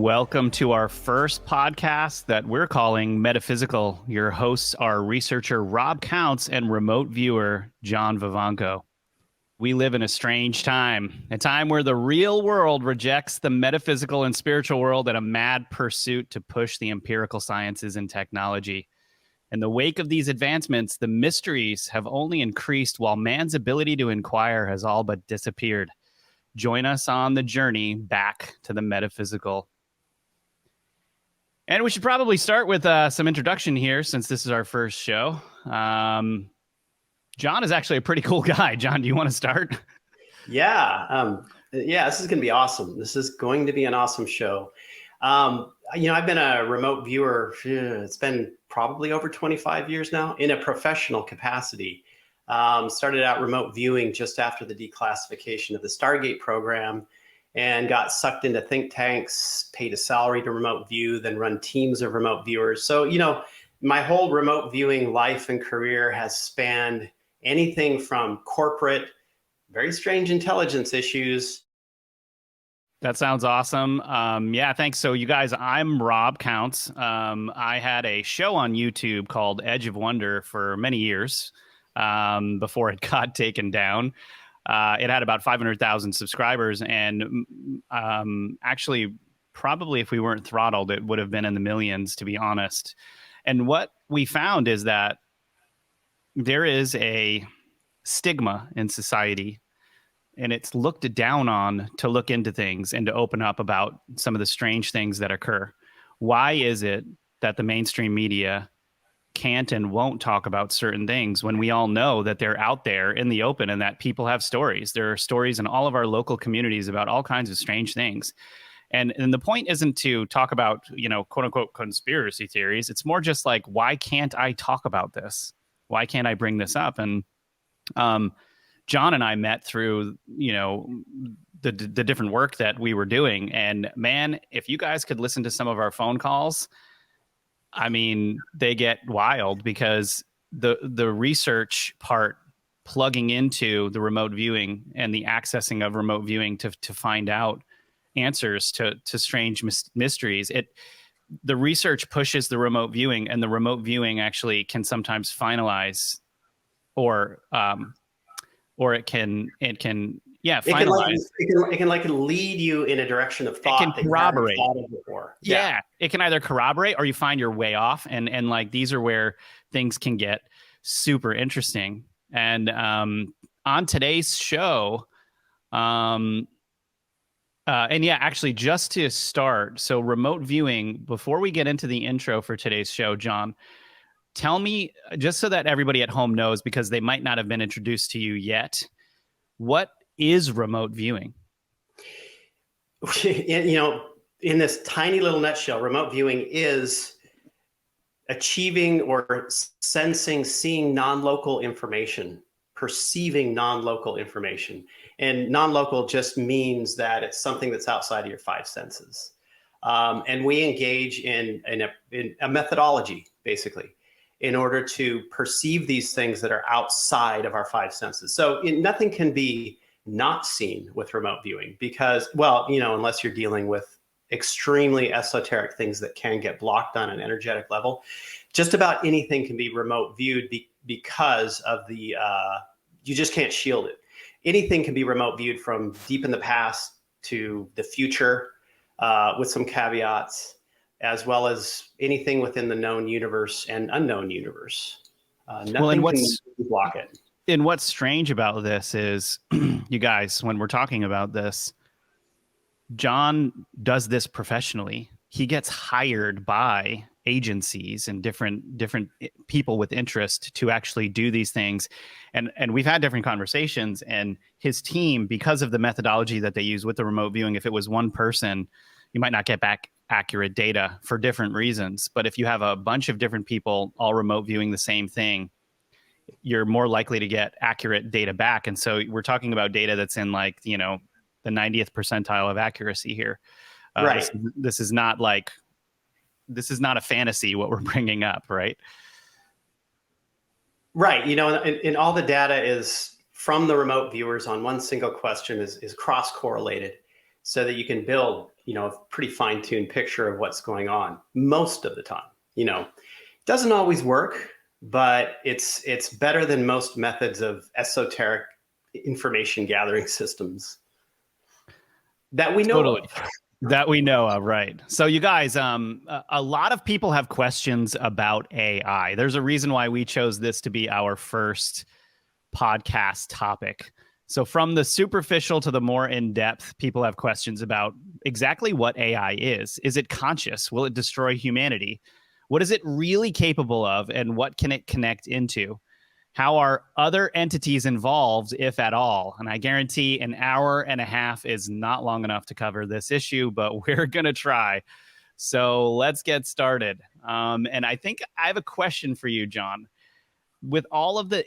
Welcome to our first podcast that we're calling Metaphysical. Your hosts are researcher Rob Counts and remote viewer John Vivanco. We live in a strange time, a time where the real world rejects the metaphysical and spiritual world in a mad pursuit to push the empirical sciences and technology. In the wake of these advancements, the mysteries have only increased while man's ability to inquire has all but disappeared. Join us on the journey back to the metaphysical. And we should probably start with some introduction here, since this is our first show. John is actually a pretty cool guy. John, do you want to start? Yeah, this is going to be awesome. This is going to be an awesome show. I've been a remote viewer. It's been probably over 25 years now in a professional capacity. Started out remote viewing just after the declassification of the Stargate program, and got sucked into think tanks, paid a salary to remote view, then run teams of remote viewers. So, my whole remote viewing life and career has spanned anything from corporate, very strange intelligence issues. That sounds awesome. Yeah, thanks. So you guys, I'm Rob Counts. I had a show on YouTube called Edge of Wonder for many years before it got taken down. It had about 500,000 subscribers, and actually, probably if we weren't throttled, it would have been in the millions, to be honest. And what we found is that there is a stigma in society, and it's looked down on to look into things and to open up about some of the strange things that occur. Why is it that the mainstream media can't and won't talk about certain things when we all know that they're out there in the open and that people have stories? There are stories in all of our local communities about all kinds of strange things. And the point isn't to talk about, quote unquote, conspiracy theories. It's more just like, why can't I talk about this? Why can't I bring this up? And John and I met through, the different work that we were doing. And man, if you guys could listen to some of our phone calls, I mean, they get wild, because the research part plugging into the remote viewing and the accessing of remote viewing to find out answers to strange mysteries. The research pushes the remote viewing, and the remote viewing actually can sometimes finalize, or it can finalize. It can like lead you in a direction of thought. It can corroborate. That you haven't thought of before. Yeah, it can either corroborate, or you find you're way off, and like these are where things can get super interesting. And on today's show, actually, just to start, so remote viewing. Before we get into the intro for today's show, John, tell me, just so that everybody at home knows, because they might not have been introduced to you yet, what is remote viewing? In this tiny little nutshell, remote viewing is achieving or sensing, seeing non-local information, perceiving non-local information. And non-local just means that it's something that's outside of your five senses. And we engage in a methodology, basically, in order to perceive these things that are outside of our five senses. So nothing can be not seen with remote viewing, because, unless you're dealing with extremely esoteric things that can get blocked on an energetic level, just about anything can be remote viewed because of you just can't shield it. Anything can be remote viewed from deep in the past to the future, with some caveats, as well as anything within the known universe and unknown universe. Nothing can block it. And what's strange about this is, you guys, when we're talking about this, John does this professionally. He gets hired by agencies and different people with interest to actually do these things. And we've had different conversations, and his team, because of the methodology that they use with the remote viewing, if it was one person, you might not get back accurate data for different reasons. But if you have a bunch of different people all remote viewing the same thing, you're more likely to get accurate data back. And so we're talking about data that's in the 90th percentile of accuracy here. Right. This is not a fantasy, what we're bringing up, right? Right. And all the data is from the remote viewers on one single question is cross-correlated. so that you can build, a pretty fine-tuned picture of what's going on most of the time. Doesn't always work, but it's better than most methods of esoteric information gathering systems that we know Totally. of. That we know of, right? So, you guys, a lot of people have questions about AI. There's a reason why we chose this to be our first podcast topic. So, from the superficial to the more in depth, people have questions about exactly what AI is. Is it conscious? Will it destroy humanity? What is it really capable of? And what can it connect into? How are other entities involved, if at all? And I guarantee an hour and a half is not long enough to cover this issue, but we're going to try. So let's get started. And I think I have a question for you, John. With all of the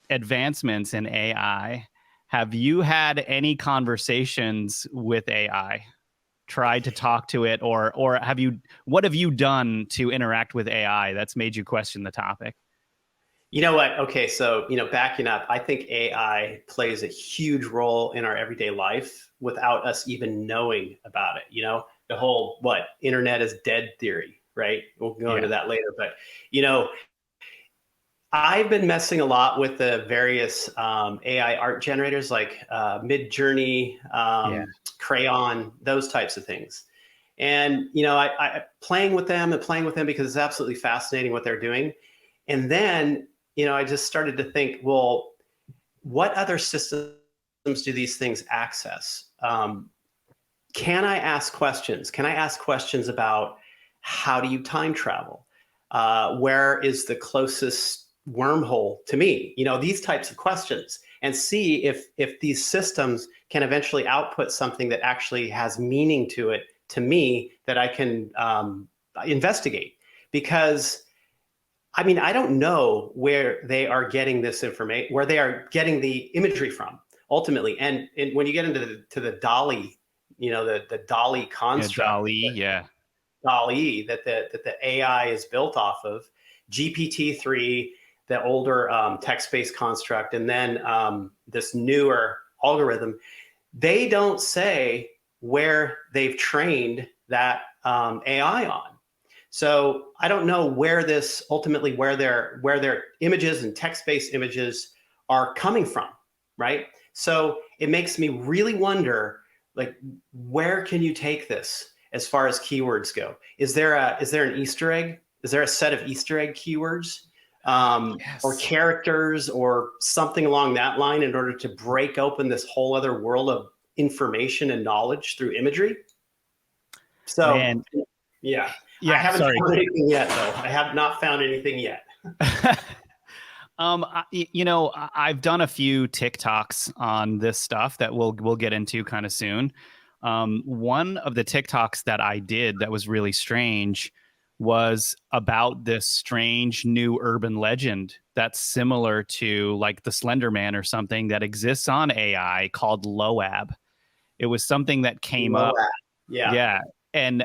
advancements in AI, have you had any conversations with AI? Tried to talk to it, or have you? What have you done to interact with AI that's made you question the topic? You know what? Okay, so backing up, I think AI plays a huge role in our everyday life without us even knowing about it. The whole what internet is dead theory, right? We'll go into that later, but you know, I've been messing a lot with the various AI art generators like Mid-Journey, Crayon, those types of things. And I playing with them because it's absolutely fascinating what they're doing. And then I just started to think, well, what other systems do these things access? Can I ask questions? Can I ask questions about how do you time travel? Where is the closest wormhole to me? These types of questions, and see if these systems can eventually output something that actually has meaning to it, to me, that I can investigate. Because I don't know where they are getting this information, where they are getting the imagery from ultimately. And when you get into the DALI, the DALI construct, DALI that the AI is built off of, GPT-3, the older text-based construct, and then this newer algorithm, they don't say where they've trained that AI on. So I don't know where this ultimately, where their images and text-based images are coming from, right? So it makes me really wonder, like, where can you take this as far as keywords go? Is there an Easter egg? Is there a set of Easter egg keywords or characters or something along that line in order to break open this whole other world of information and knowledge through imagery? So, Man. yeah. Yeah, I haven't found anything yet, though. I have not found anything yet. I've done a few TikToks on this stuff that we'll get into kind of soon. One of the TikToks that I did that was really strange was about this strange new urban legend that's similar to like the Slender Man or something that exists on AI called Loab. It was something that came up. Yeah. Yeah. And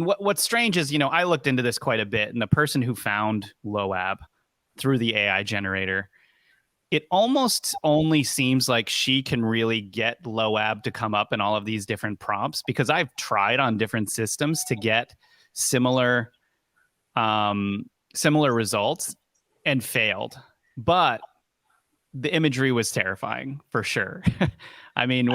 what's strange is, I looked into this quite a bit, and the person who found Loab through the AI generator, it almost only seems like she can really get Loab to come up in all of these different prompts, because I've tried on different systems to get similar results and failed. But the imagery was terrifying for sure. I mean,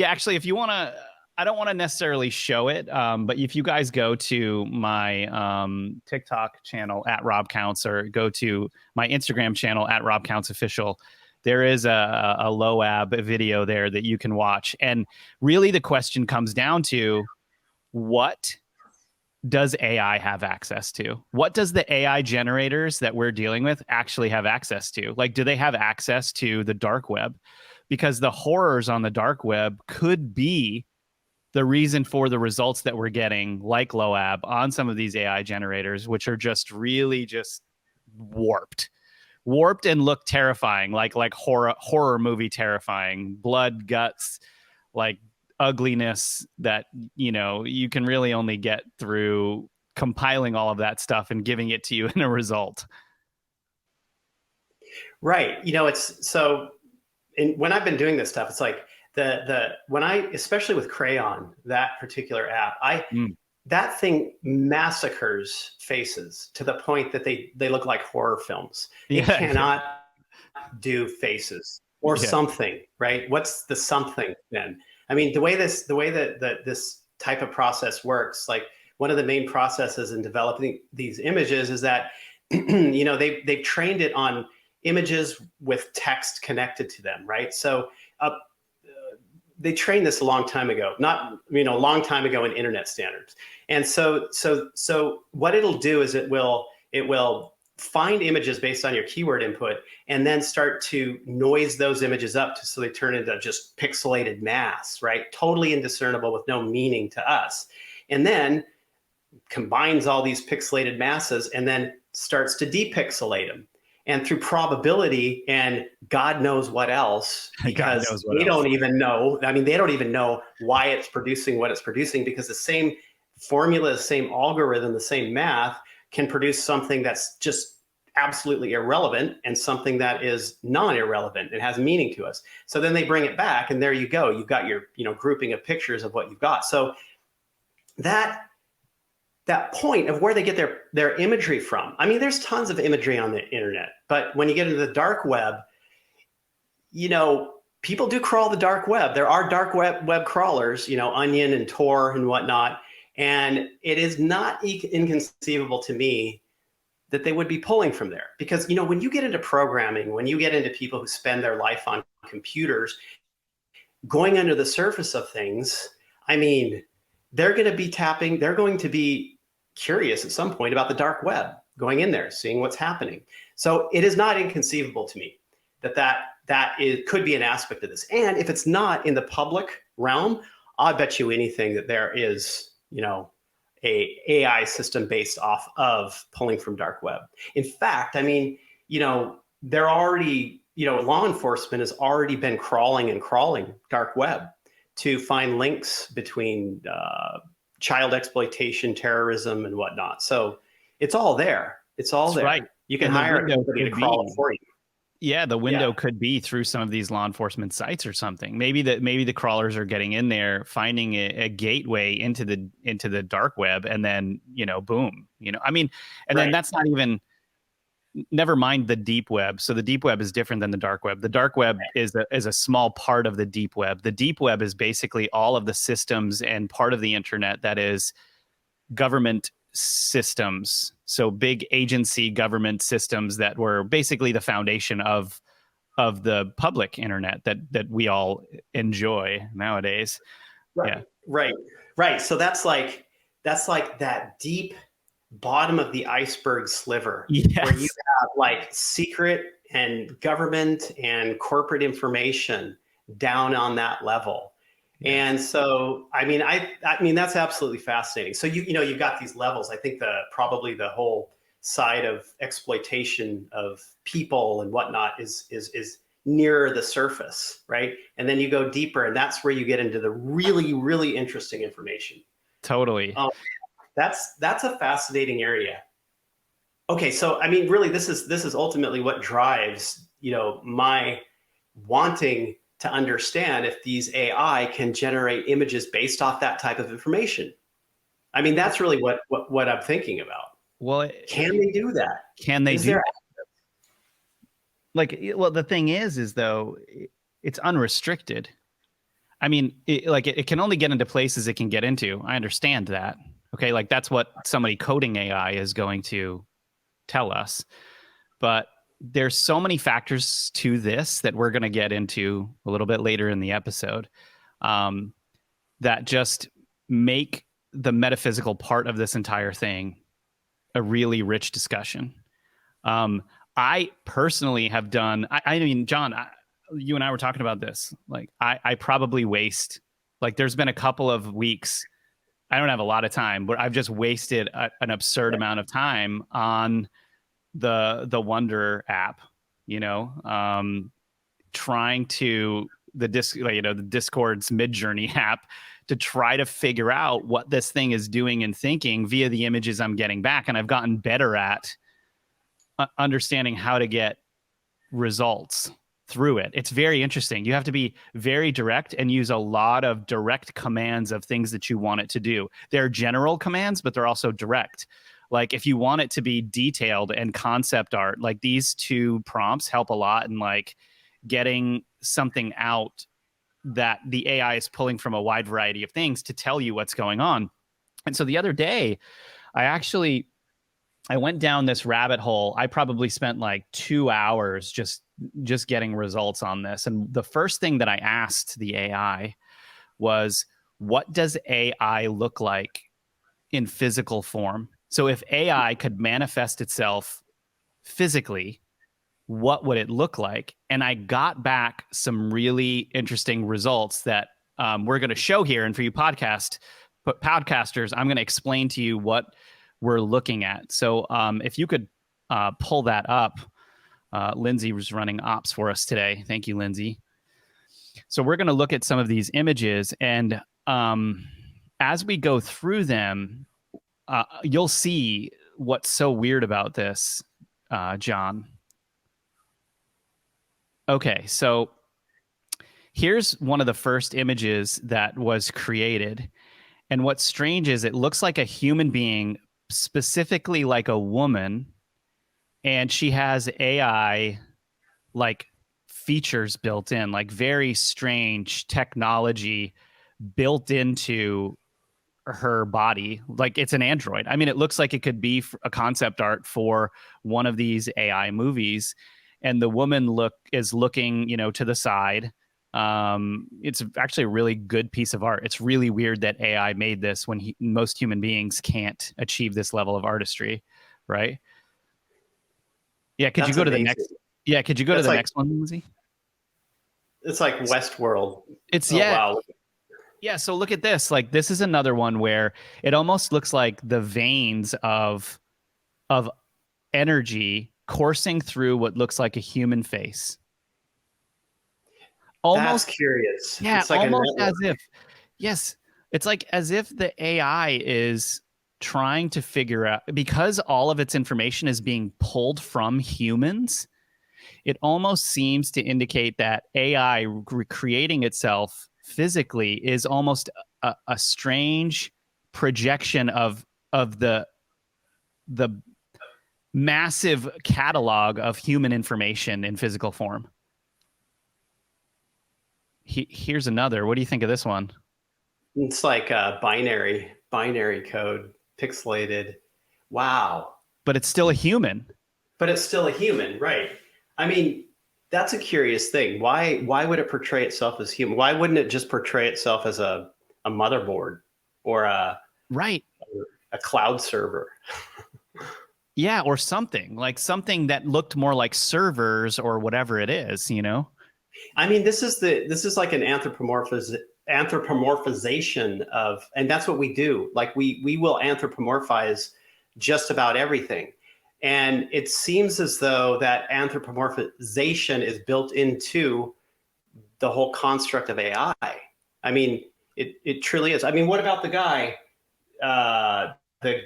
actually, if you want to, I don't want to necessarily show it, but if you guys go to my TikTok channel at Rob Counts, or go to my Instagram channel at Rob Counts Official, there is a Loab video there that you can watch. And really the question comes down to, what does AI have access to? What does the AI generators that we're dealing with actually have access to? Like, do they have access to the dark web? Because the horrors on the dark web could be the reason for the results that we're getting, like Loab, on some of these AI generators, which are just really just warped and look terrifying, like horror movie terrifying, blood, guts, like ugliness that you can really only get through compiling all of that stuff and giving it to you in a result. Right. It's so, and when I've been doing this stuff, it's like the when I, especially with Crayon, that particular app, Mm. that thing massacres faces to the point that they look like horror films. It Yeah, yeah, cannot do faces or yeah. something, right? What's the something then? I mean, the way that this type of process works, like one of the main processes in developing these images is that they've trained it on images with text connected to them, right? So they trained this a long time ago, not a long time ago in internet standards. And so what it'll do is it will find images based on your keyword input and then start to noise those images up so they turn into just pixelated mass, right? Totally indiscernible with no meaning to us. And then combines all these pixelated masses and then starts to depixelate them. And through probability and God knows what else, God because knows what they else. don't even know. I mean, they don't even know why it's producing what it's producing, because the same formula, the same algorithm, the same math can produce something that's just absolutely irrelevant and something that is non-irrelevant. It has meaning to us. So then they bring it back, and there you go. You've got your grouping of pictures of what you've got. So that point of where they get their imagery from. I mean, there's tons of imagery on the internet, but when you get into the dark web, people do crawl the dark web. There are dark web crawlers, Onion and Tor and whatnot. And it is not inconceivable to me that they would be pulling from there. Because, when you get into programming, when you get into people who spend their life on computers, going under the surface of things, I mean, they're going to be curious at some point about the dark web, going in there, seeing what's happening. So it is not inconceivable to me that could be an aspect of this. And if it's not in the public realm, I bet you anything that there is, a AI system based off of pulling from dark web. In fact, I mean, they're already, law enforcement has already been crawling dark web to find links between child exploitation, terrorism, and whatnot. So it's all there. It's all That's there. right. You can And the hire window somebody to could crawl it be, for you. yeah, the Yeah. window could be through some of these law enforcement sites or something. Maybe the crawlers are getting in there, finding a gateway into the dark web, and then boom. I mean, and then Right. that's not even. Never mind the deep web. So the deep web is different than the dark web. The dark web is a small part of the deep web. The deep web is basically all of the systems and part of the internet that is government systems. So big agency government systems that were basically the foundation of the public internet that we all enjoy nowadays. Right. Yeah. Right. So that's like that deep bottom of the iceberg sliver where you Yes. have like secret and government and corporate information down on that level. Yes. And so, I mean, that's absolutely fascinating. So you've got these levels. I think probably the whole side of exploitation of people and whatnot is nearer the surface, right? And then you go deeper, and that's where you get into the really, really interesting information. Totally. That's a fascinating area. Okay, so I mean, really, this is ultimately what drives my wanting to understand if these AI can generate images based off that type of information. I mean, that's really what I'm thinking about. Well, Can they do that? can they Is do there well, the thing is though, it's unrestricted. I mean, it can only get into places it can get into. I understand that. Okay, like that's what somebody coding AI is going to tell us. But there's so many factors to this that we're going to get into a little bit later in the episode, that just make the metaphysical part of this entire thing a really rich discussion. I personally have done, I mean, John, you and I were talking about this. Like, I probably waste, like, there's been a couple of weeks, I don't have a lot of time, but I've just wasted an absurd amount of time on the Wonder app, trying to the Discord's Midjourney app to try to figure out what this thing is doing and thinking via the images I'm getting back. And I've gotten better at understanding how to get results through it. It's very interesting. You have to be very direct and use a lot of direct commands of things that you want it to do. They're general commands, but they're also direct. Like if you want it to be detailed and concept art, like these two prompts help a lot in like getting something out that the AI is pulling from a wide variety of things to tell you what's going on. And so the other day, I went down this rabbit hole. I probably spent like 2 hours just getting results on this. And the first thing that I asked the AI was, what does AI look like in physical form? So if AI could manifest itself physically, what would it look like? And I got back some really interesting results that we're going to show here. And for you podcasters, I'm going to explain to you what we're looking at. So if you could pull that up, Lindsay was running ops for us today. Thank you, Lindsay. So we're going to look at some of these images, and as we go through them, you'll see what's so weird about this, John. Okay, so here's one of the first images that was created. And what's strange is it looks like a human being, specifically like a woman, and she has AI like features built in, like very strange technology built into her body. Like it's an android. I mean, it looks like it could be a concept art for one of these AI movies. And the woman is looking, to the side. It's actually a really good piece of art. It's really weird that AI made this when most human beings can't achieve this level of artistry, right? Yeah, could you go to the next? Yeah, could you go to the next one, Lindsay? It's like Westworld. It's wow. Yeah, so look at this. Like this is another one where it almost looks like the veins of energy coursing through what looks like a human face. Almost That's curious. Yeah, it's like almost as if, yes, it's like as if the AI is trying to figure out, because all of its information is being pulled from humans, it almost seems to indicate that AI recreating itself physically is almost a strange projection of the massive catalog of human information in physical form. Here's another. What do you think of this one? It's like a binary code, pixelated. Wow. But it's still a human. But it's still a human, right? I mean, that's a curious thing. Why would it portray itself as human? Why wouldn't it just portray itself as a motherboard or a cloud server? Yeah, or something that looked more like servers or whatever it is, I mean, this is like an anthropomorphization of, and that's what we do. Like we will anthropomorphize just about everything. And it seems as though that anthropomorphization is built into the whole construct of AI. I mean, it truly is. I mean, what about the guy, the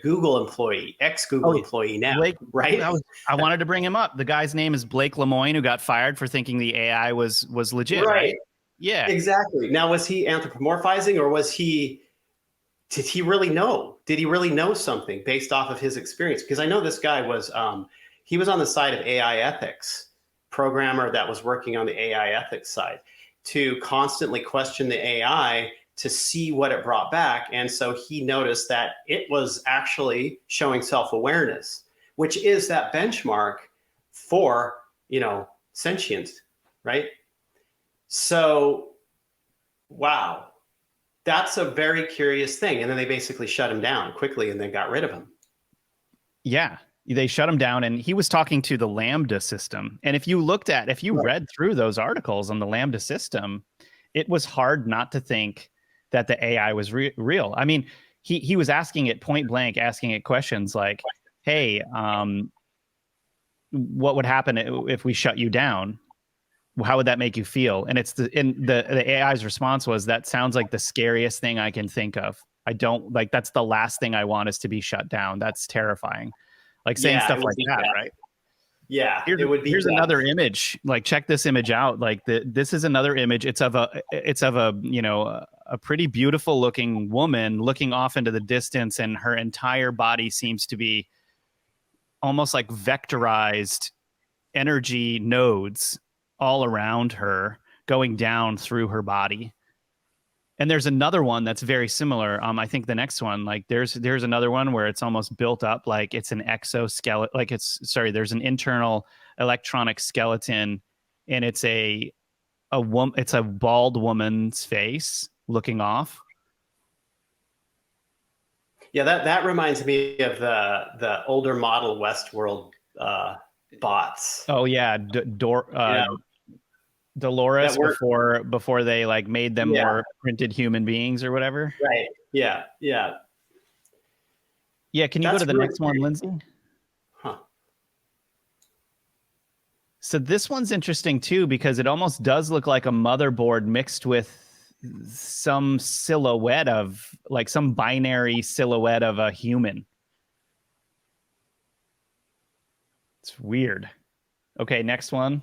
Google employee, ex-Google employee now, Blake, right? I wanted to bring him up. The guy's name is Blake Lemoine, who got fired for thinking the AI was legit, right? Yeah, exactly. Now, was he anthropomorphizing, or did he really know? Did he really know something based off of his experience? Because I know this guy was, he was on the side of AI ethics, programmer that was working on the AI ethics side to constantly question the AI to see what it brought back. And so he noticed that it was actually showing self-awareness, which is that benchmark for, sentience, right? So, wow, that's a very curious thing. And then they basically shut him down quickly and then got rid of him. Yeah, they shut him down, and he was talking to the Lambda system. And if you read through those articles on the Lambda system, it was hard not to think that the AI was real. I mean, he was asking it point blank, asking it questions like, hey, what would happen if we shut you down? How would that make you feel? And the AI's response was, that sounds like the scariest thing I can think of. I don't like, that's the last thing I want is to be shut down. That's terrifying. Like saying stuff like that, right? Yeah, it would be Here's another image. Like, check this image out. Like, this is another image. It's of a, you know, a pretty beautiful looking woman looking off into the distance, and her entire body seems to be almost like vectorized energy nodes all around her going down through her body. And there's another one that's very similar. I think the next one, like there's another one where it's almost built up like it's an exoskeleton, like there's an internal electronic skeleton, and it's it's a bald woman's face looking off. Yeah, that reminds me of the older model Westworld bots. Oh yeah, You know, that Dolores weren't. before they like made them Yeah, more printed human beings or whatever. right. Yeah, yeah. Yeah, can you go That's to the really next one, Lindsay? huh. So this one's interesting too because it almost does look like a motherboard mixed with some silhouette of like some binary silhouette of a human. It's weird. Okay, next one.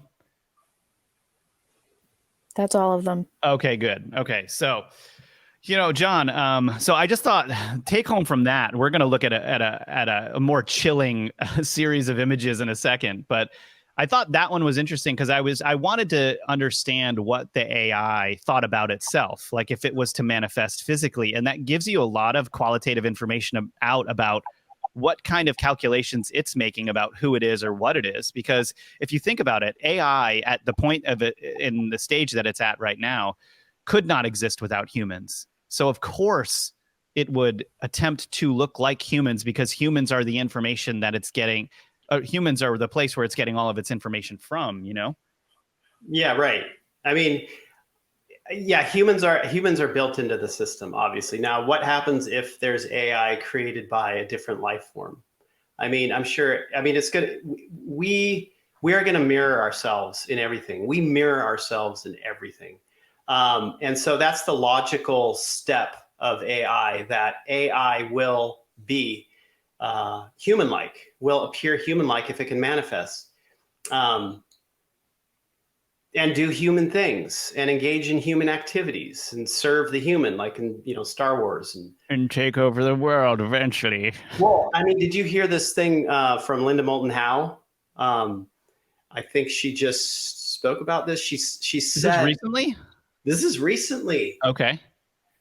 That's all of them. Okay, good. Okay, so you know, John. So I just thought, take home from that, we're going to look at a more chilling series of images in a second. But I thought that one was interesting because I wanted to understand what the AI thought about itself, like if it was to manifest physically, and that gives you a lot of qualitative information out about what kind of calculations it's making about who it is or what it is. Because if you think about it, AI at the point of it in the stage that it's at right now could not exist without humans. So of course it would attempt to look like humans because humans are the information that it's getting. Humans are the place where it's getting all of its information from, you know? Yeah, right. I mean, yeah, humans are built into the system, obviously. Now, what happens if there's AI created by a different life form? I mean, I'm sure. I mean, it's good. We are going to mirror ourselves in everything. We mirror ourselves in everything, and so that's the logical step of AI. That AI will be human-like, will appear human-like if it can manifest. And do human things and engage in human activities and serve the human, like in Star Wars and take over the world eventually. Well, I mean, did you hear this thing from Linda Moulton Howe? I think she just spoke about this. She said Is this recently? This is recently. Okay.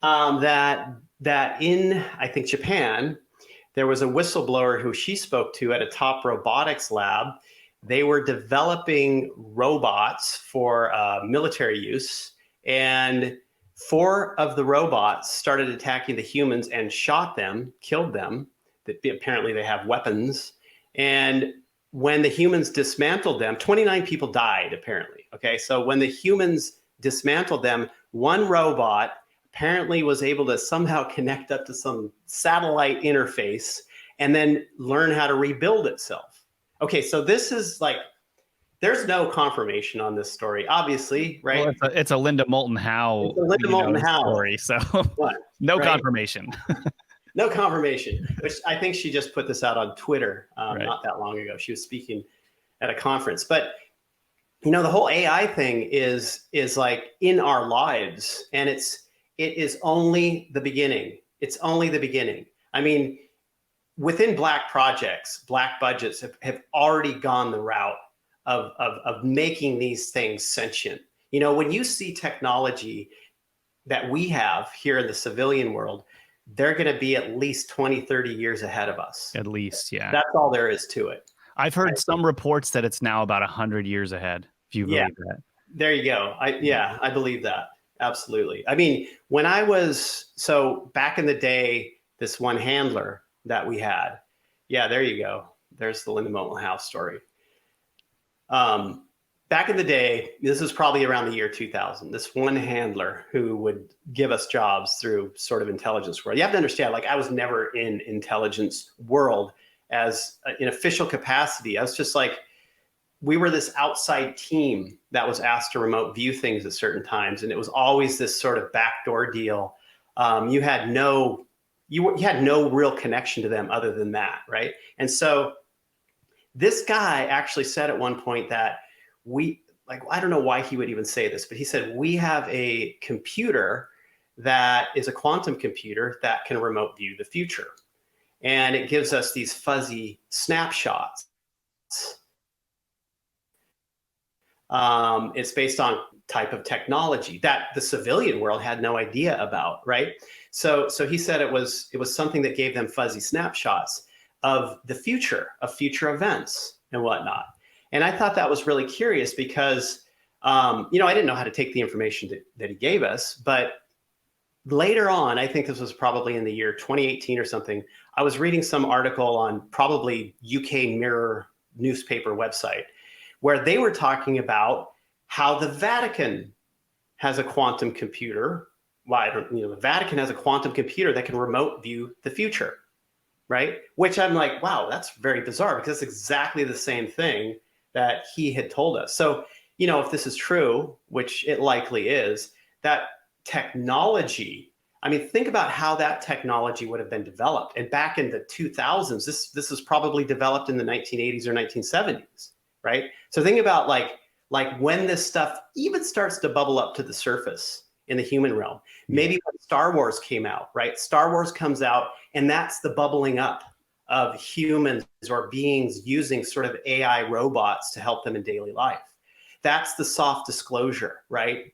That in I think Japan there was a whistleblower who she spoke to at a top robotics lab. They were developing robots for military use, and 4 of the robots started attacking the humans and shot them, killed them. Apparently, they have weapons. And when the humans dismantled them, 29 people died, apparently. Okay, so when the humans dismantled them, one robot apparently was able to somehow connect up to some satellite interface and then learn how to rebuild itself. Okay, so this is like, there's no confirmation on this story, obviously, right? Well, it's a Linda Moulton Howe, story, so no right? Confirmation. No confirmation, which I think she just put this out on Twitter not that long ago. She was speaking at a conference. But, the whole AI thing is like in our lives, and it is only the beginning. It's only the beginning. I mean, within Black projects, Black budgets have already gone the route of making these things sentient. When you see technology that we have here in the civilian world, they're going to be at least 20, 30 years ahead of us. At least, yeah. That's all there is to it. I've heard some reports that it's now about 100 years ahead, if you believe that. There you go. I believe that. Absolutely. I mean, when I was, back in the day, this one handler that we had. Yeah, there you go. There's the Linda Moulton Howe story. Back in the day, this is probably around the year 2000, this one handler who would give us jobs through sort of intelligence world. You have to understand, like, I was never in intelligence world as in official capacity. I was just like, we were this outside team that was asked to remote view things at certain times. And it was always this sort of backdoor deal. You had no real connection to them other than that, right? And so This guy actually said at one point that I don't know why he would even say this, but he said, we have a computer that is a quantum computer that can remote view the future. And it gives us these fuzzy snapshots. It's based on type of technology that the civilian world had no idea about, right? So he said it was something that gave them fuzzy snapshots of the future, of future events and whatnot. And I thought that was really curious because, I didn't know how to take the information that he gave us, but later on, I think this was probably in the year 2018 or something, I was reading some article on probably UK Mirror newspaper website where they were talking about how the Vatican has a quantum computer. The Vatican has a quantum computer that can remote view the future, right? Which I'm like, wow, that's very bizarre because it's exactly the same thing that he had told us. So, if this is true, which it likely is, that technology, I mean, think about how that technology would have been developed. And back in the 2000s, this was probably developed in the 1980s or 1970s, right? So think about like when this stuff even starts to bubble up to the surface in the human realm. Maybe when Star Wars came out, right? Star Wars comes out, and that's the bubbling up of humans or beings using sort of AI robots to help them in daily life. That's the soft disclosure, right?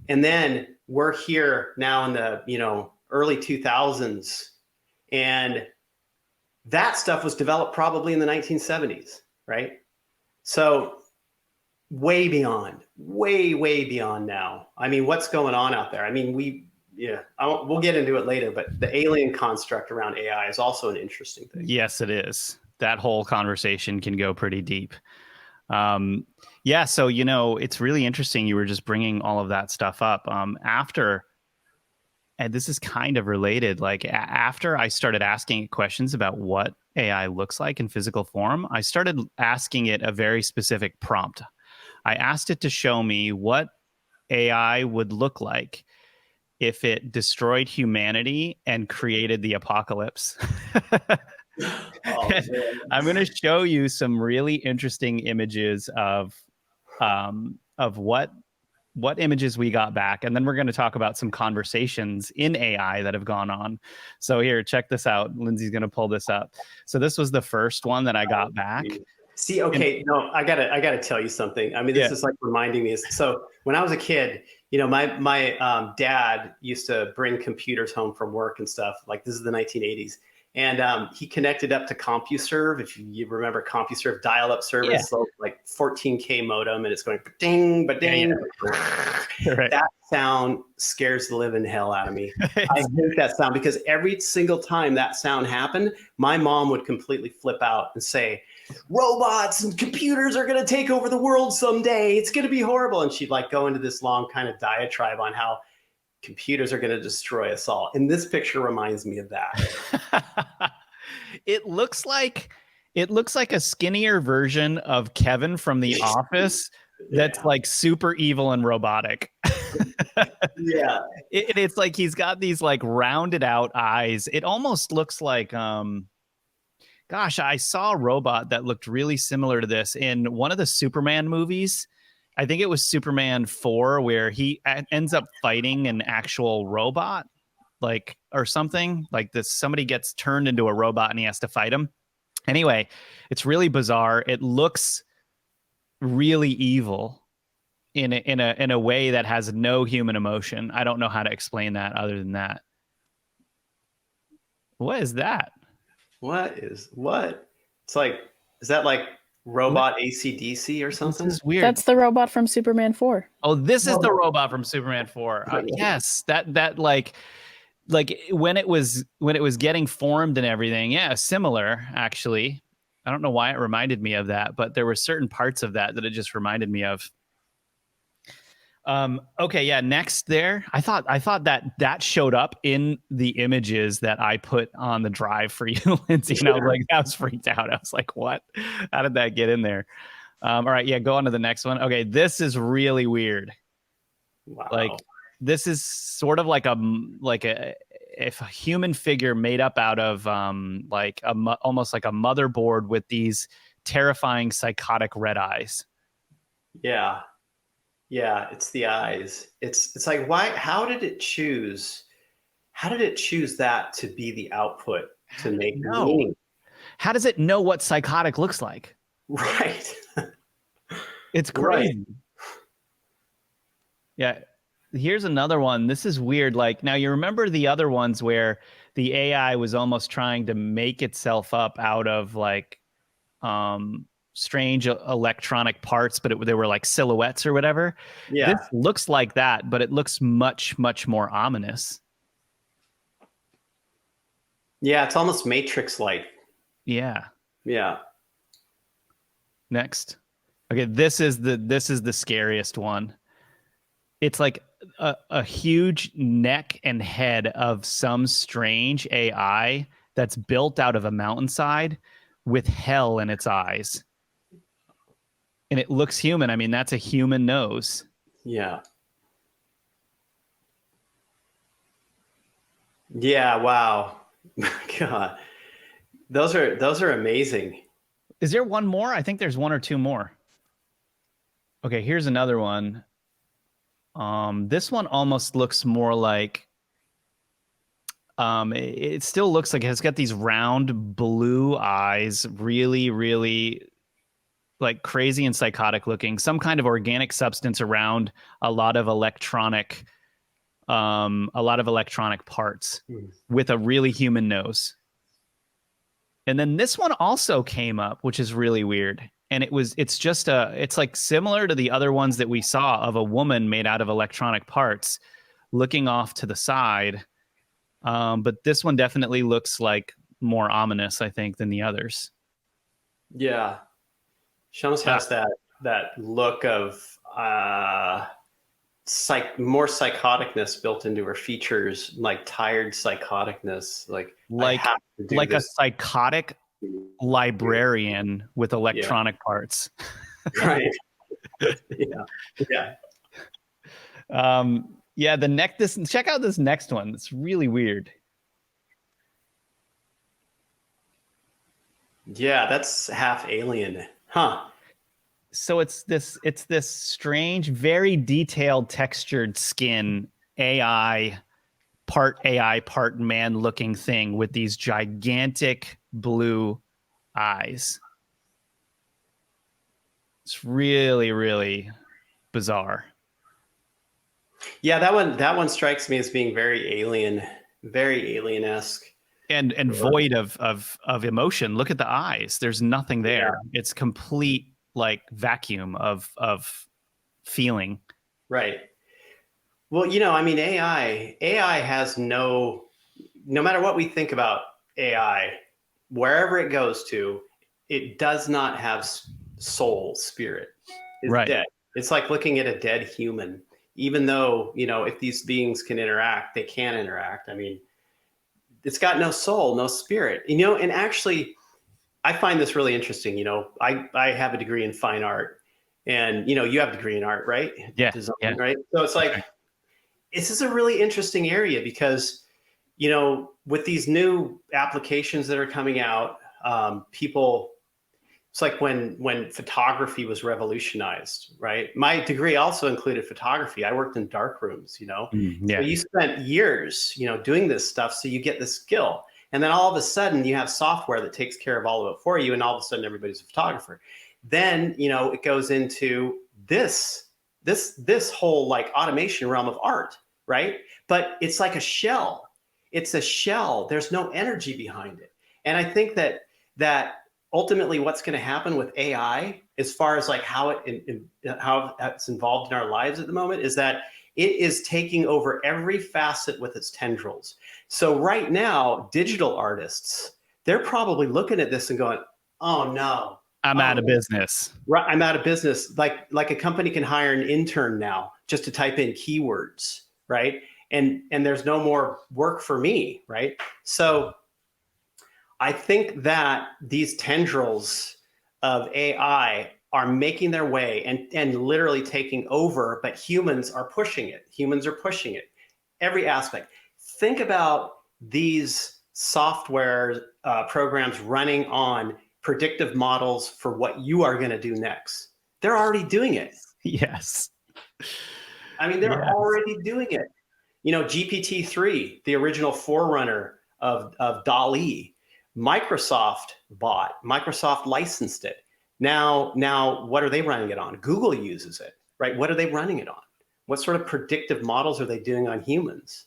And then we're here now in the early 2000s, and that stuff was developed probably in the 1970s, right? So way beyond now. I mean, what's going on out there? I mean, we'll get into it later, but the alien construct around AI is also an interesting thing. Yes, it is. That whole conversation can go pretty deep. So, it's really interesting. You were just bringing all of that stuff up and this is kind of related. Like after I started asking questions about what AI looks like in physical form, I started asking it a very specific prompt. I asked it to show me what AI would look like if it destroyed humanity and created the apocalypse. I'm going to show you some really interesting images of what images we got back, and then we're going to talk about some conversations in AI that have gone on. So here, check this out. Lindsay's going to pull this up. So this was the first one that I got back. See, okay, no, I gotta tell you something. I mean, this is like reminding me. So when I was a kid, my dad used to bring computers home from work and stuff. Like this is the 1980s. And he connected up to CompuServe. If you remember CompuServe dial-up service, Yeah. so like 14K modem, and it's going ba-ding, ba-ding. Yeah. Right. That sound scares the living hell out of me. I hate that sound because every single time that sound happened, my mom would completely flip out and say, robots and computers are going to take over the world someday. It's going to be horrible. And she'd like go into this long kind of diatribe on how computers are going to destroy us all. And this picture reminds me of that. It looks like a skinnier version of Kevin from The Office that's like super evil and robotic. Yeah. It's like he's got these like rounded out eyes. It almost looks like gosh, I saw a robot that looked really similar to this in one of the Superman movies. I think it was Superman 4, where he ends up fighting an actual robot, like, or something like this. Somebody gets turned into a robot and he has to fight him. Anyway, it's really bizarre. It looks really evil in a way that has no human emotion. I don't know how to explain that other than that. What is that? What? It's like, is that like robot AC/DC or something? This is weird. That's the robot from Superman 4. Oh, this is the robot from Superman 4. Yes, that like when it was getting formed and everything. Yeah, similar actually. I don't know why it reminded me of that, but there were certain parts of that it just reminded me of. Okay, yeah, next there. I thought that showed up in the images that I put on the drive for you, Lindsay. And I was like, I was freaked out. I was like, what? How did that get in there? All right, yeah, go on to the next one. Okay, this is really weird. Wow. Like this is sort of like a human figure made up out of almost like a motherboard with these terrifying, psychotic red eyes. Yeah. Yeah, it's the eyes. It's like, why, how did it choose that to be the output to make meaning? How does it know what psychotic looks like? Right. It's Right. crazy. Yeah. Here's another one. This is weird. Like, now you remember the other ones where the AI was almost trying to make itself up out of like strange electronic parts, but they were like silhouettes or whatever. Yeah. This looks like that, but it looks much, much more ominous. Yeah, it's almost Matrix-like. Yeah. Yeah. Okay, this is the scariest one. It's like a huge neck and head of some strange AI that's built out of a mountainside with hell in its eyes. And it looks human. I mean, that's a human nose. Yeah. Yeah, wow. God. Those are amazing. Is there one more? I think there's one or two more. Okay, here's another one. This one almost looks more like it still looks like it's got these round blue eyes, really, really like crazy and psychotic looking, some kind of organic substance around a lot of electronic parts with a really human nose. And then this one also came up, which is really weird. And it's like similar to the other ones that we saw of a woman made out of electronic parts looking off to the side. But this one definitely looks like more ominous, I think, than the others. Yeah. She almost has that look of more psychoticness built into her features, like tired psychoticness, like a psychotic librarian with electronic parts. Right. Yeah. Check out this next one. It's really weird. Yeah, that's half alien. Huh. So it's this strange, very detailed textured skin AI, part man looking thing with these gigantic blue eyes. It's really, really bizarre. Yeah, that one strikes me as being very alien-esque. And void of emotion. Look at the eyes. There's nothing there. Yeah. It's complete like vacuum of feeling. Right. Well, I mean, AI has no matter what we think about AI, wherever it goes to, it does not have soul, spirit. It's right. Dead. It's like looking at a dead human, even though, if these beings can interact, they can interact. I mean, it's got no soul, no spirit, and actually I find this really interesting. I have a degree in fine art, and, you have a degree in art, right? Yeah. Design, yeah. Right. So it's like, this is a really interesting area because, with these new applications that are coming out, it's like when photography was revolutionized, right? My degree also included photography. I worked in dark rooms, So you spent years, doing this stuff. So you get this skill. And then all of a sudden you have software that takes care of all of it for you. And all of a sudden everybody's a photographer. Then, it goes into this whole like automation realm of art, right? But it's like a shell. It's a shell. There's no energy behind it. And I think that ultimately what's going to happen with AI, as far as like how it's involved in our lives at the moment, is that it is taking over every facet with its tendrils. So right now, digital artists, they're probably looking at this and going, "Oh no, I'm out of business." Right, I'm out of business. Like a company can hire an intern now just to type in keywords, right? And there's no more work for me, right? So I think that these tendrils of AI are making their way and literally taking over, but humans are pushing it. Humans are pushing it. Every aspect. Think about these software programs running on predictive models for what you are going to do next. They're already doing it. Yes. I mean, they're Yes. already doing it. You know, GPT-3, the original forerunner of DALL-E, Microsoft bought, Microsoft licensed it. Now, what are they running it on? Google uses it, right? What are they running it on? What sort of predictive models are they doing on humans?